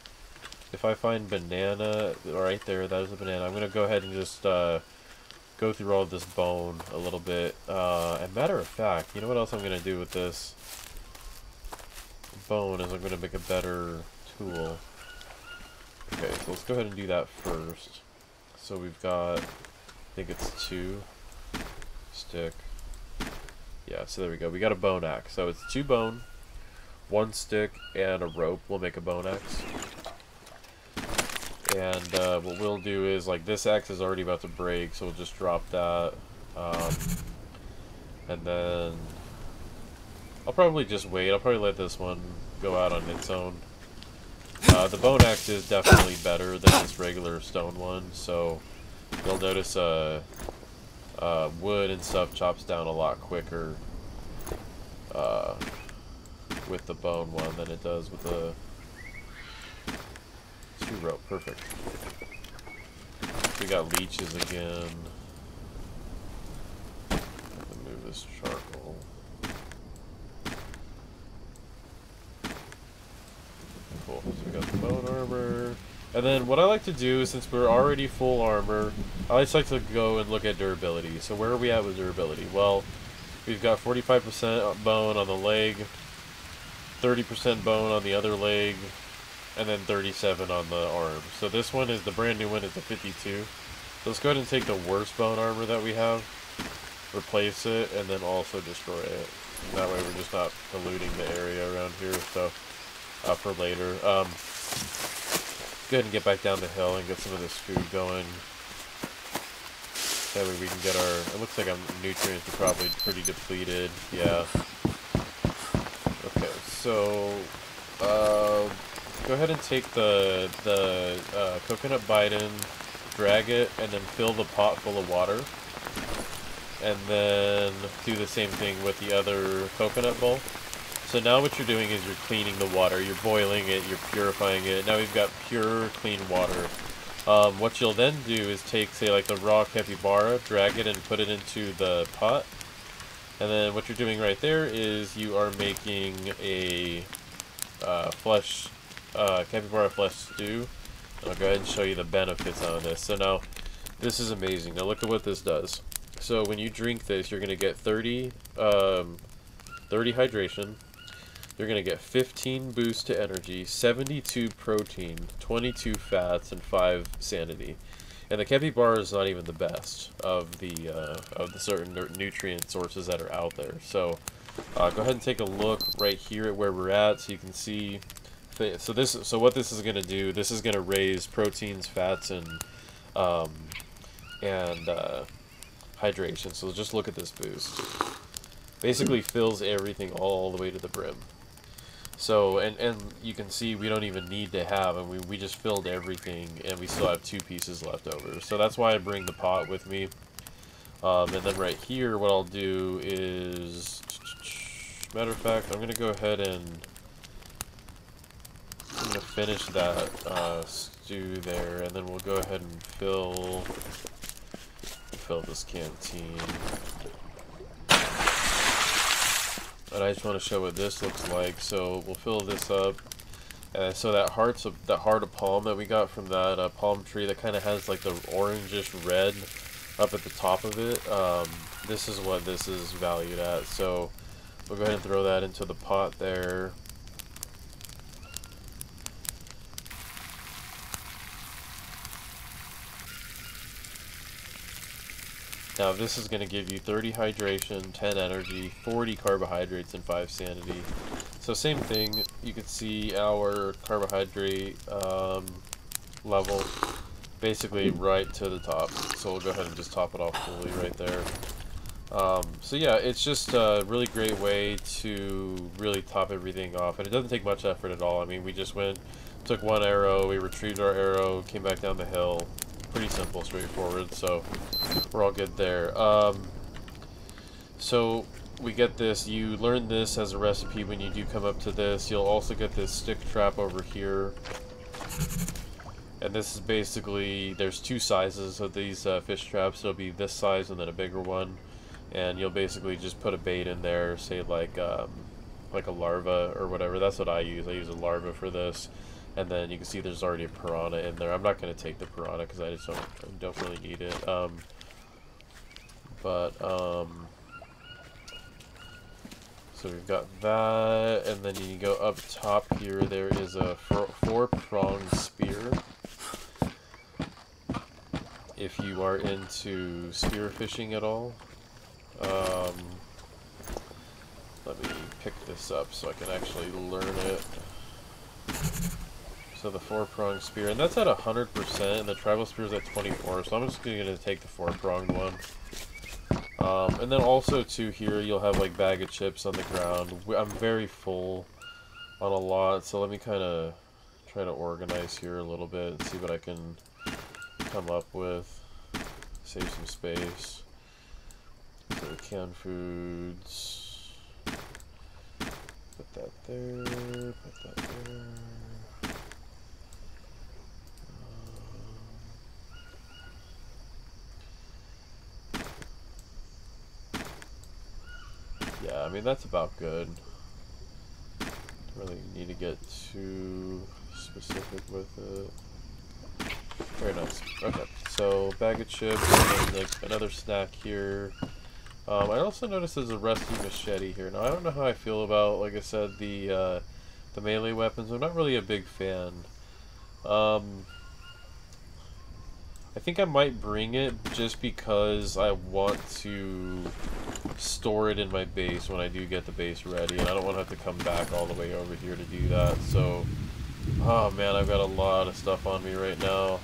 If I find banana, right there, that is a banana. I'm going to go ahead and just go through all of this bone a little bit. And matter of fact, you know what else I'm going to do with this bone is I'm going to make a better tool. Okay, so let's go ahead and do that first. So we've got, I think it's 2 stick. Yeah, so there we go. We got a bone axe. So it's 2 bone, 1 stick, and a rope. We'll make a bone axe. And what we'll do is, like, this axe is already about to break, so we'll just drop that. And then I'll probably just wait. I'll probably let this one go out on its own. The bone axe is definitely better than this regular stone one, so you'll notice wood and stuff chops down a lot quicker with the bone one than it does with the 2 rope. Perfect. We got leeches again. Move this charcoal. Cool. So we got the bone armor. And then what I like to do, since we're already full armor, I just like to go and look at durability. So where are we at with durability? Well, we've got 45% bone on the leg, 30% bone on the other leg, and then 37 on the arm. So this one is the brand new one, is the 52. So let's go ahead and take the worst bone armor that we have, replace it, and then also destroy it. And that way we're just not polluting the area around here. So for later. Go ahead and get back down the hill and get some of this food going. That way we can get our... It looks like our nutrients are probably pretty depleted. Yeah. Okay, so... go ahead and take the coconut biden, drag it, and then fill the pot full of water. And then do the same thing with the other coconut bowl. So now what you're doing is you're cleaning the water, you're boiling it, you're purifying it. Now we've got pure, clean water. What you'll then do is take, say, like the raw capybara, drag it and put it into the pot. And then what you're doing right there is you are making a capybara flesh stew. I'll go ahead and show you the benefits on this. So now, this is amazing. Now look at what this does. So when you drink this, you're going to get 30 hydration. You're going to get 15 boost to energy, 72 protein, 22 fats, and 5 sanity. And the capybara is not even the best of the certain nutrient sources that are out there. So go ahead and take a look right here at where we're at, so you can see. So what this is going to do, this is going to raise proteins, fats, and hydration. So just look at this boost. basically fills everything all the way to the brim. So, and you can see we don't even need to have, and we just filled everything, and we still have 2 pieces left over. So that's why I bring the pot with me. And then right here, what I'll do is, matter of fact, I'm gonna go ahead and I'm gonna finish that stew there, and then we'll go ahead and fill this canteen. And I just want to show what this looks like. So we'll fill this up. So that heart of palm that we got from that palm tree that kind of has like the orangish red up at the top of it. This is what this is valued at. So we'll go ahead and throw that into the pot there. Now this is going to give you 30 hydration, 10 energy, 40 carbohydrates, and 5 sanity. So same thing, you can see our carbohydrate level basically right to the top. So we'll go ahead and just top it off fully right there. So yeah, it's just a really great way to really top everything off. And it doesn't take much effort at all. I mean, we just went, took one arrow, we retrieved our arrow, came back down the hill. Pretty simple, straightforward, so we're all good there. So we get this, you learn this as a recipe when you do come up to this. You'll also get this stick trap over here. And this is basically, there's 2 sizes of these fish traps. There'll be this size and then a bigger one. And you'll basically just put a bait in there, say like a larva or whatever. That's what I use. I use a larva for this. And then you can see there's already a piranha in there. I'm not going to take the piranha because I just don't really need it. So we've got that, and then you go up top here. There is a 4-pronged spear. If you are into spear fishing at all, let me pick this up so I can actually learn it. So the 4-pronged spear, and that's at 100%, and the tribal spear is at 24, so I'm just going to take the 4-pronged one. And then also too here, you'll have like bag of chips on the ground. I'm very full on a lot, so let me kind of try to organize here a little bit and see what I can come up with. Save some space. So canned foods. Put that there, put that there. Yeah, I mean, that's about good. Don't really need to get too specific with it. Very nice. Okay, so bag of chips, and then like another snack here. I also noticed there's a rusty machete here. Now, I don't know how I feel about, like I said, the melee weapons. I'm not really a big fan. I think I might bring it just because I want to store it in my base when I do get the base ready, and I don't want to have to come back all the way over here to do that. So, oh man, I've got a lot of stuff on me right now.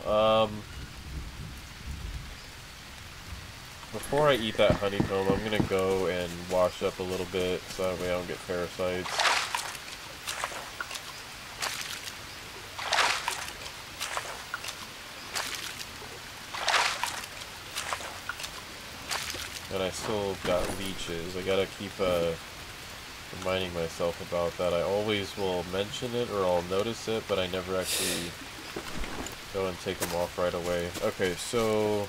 Before I eat that honeycomb, I'm gonna go and wash up a little bit so that way I don't get parasites. And I still got leeches. I gotta keep reminding myself about that. I always will mention it or I'll notice it, but I never actually go and take them off right away. Okay, so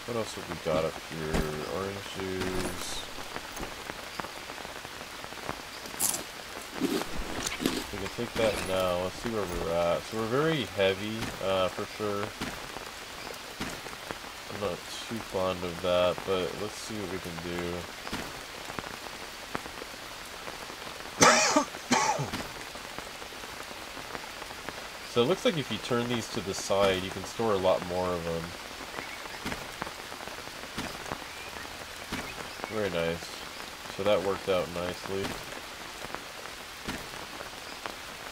what else have we got up here? Orange juice. We can take that now. Let's see where we're at. So we're very heavy, for sure. I'm not too fond of that, but let's see what we can do. So it looks like if you turn these to the side, you can store a lot more of them. Very nice. So that worked out nicely.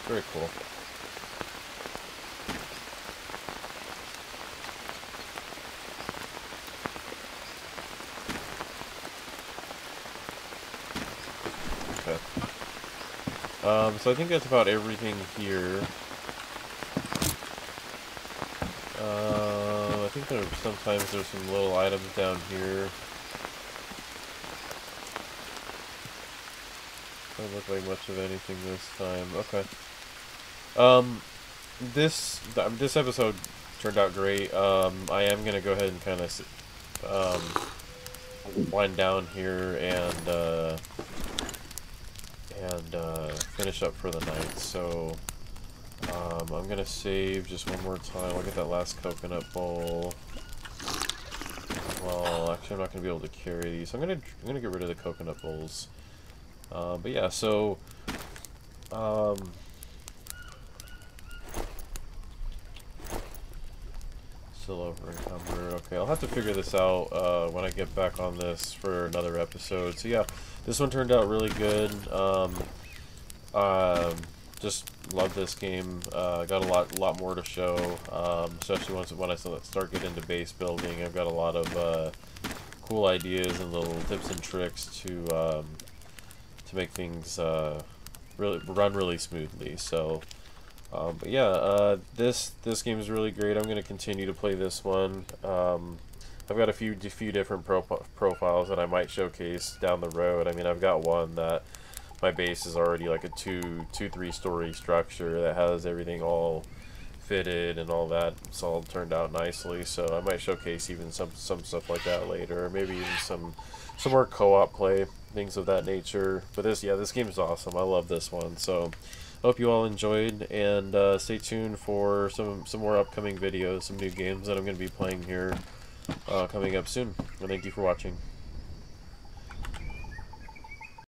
Very cool. So I think that's about everything here. I think sometimes there's some little items down here. Doesn't look like much of anything this time. Okay. This episode turned out great. I am gonna go ahead and kind of wind down here and finish up for the night. So I'm gonna save just one more time. I'll get that last coconut bowl. Well, actually, I'm not gonna be able to carry these. I'm gonna get rid of the coconut bowls. But yeah, so still over encumbered. Okay, I'll have to figure this out when I get back on this for another episode. So yeah, this one turned out really good. Just love this game. Got a lot more to show, especially when I start getting into base building. I've got a lot of cool ideas and little tips and tricks to make things run really smoothly. So, but yeah, this game is really great. I'm going to continue to play this one. I've got a few different profiles that I might showcase down the road. I mean, I've got one that my base is already like a 3 story structure that has everything all fitted and all that. It's all turned out nicely. So I might showcase even some stuff like that later, or maybe even some more co-op play, things of that nature. But this game is awesome. I love this one. So I hope you all enjoyed, and stay tuned for some more upcoming videos, some new games that I'm going to be playing here coming up soon. And thank you for watching.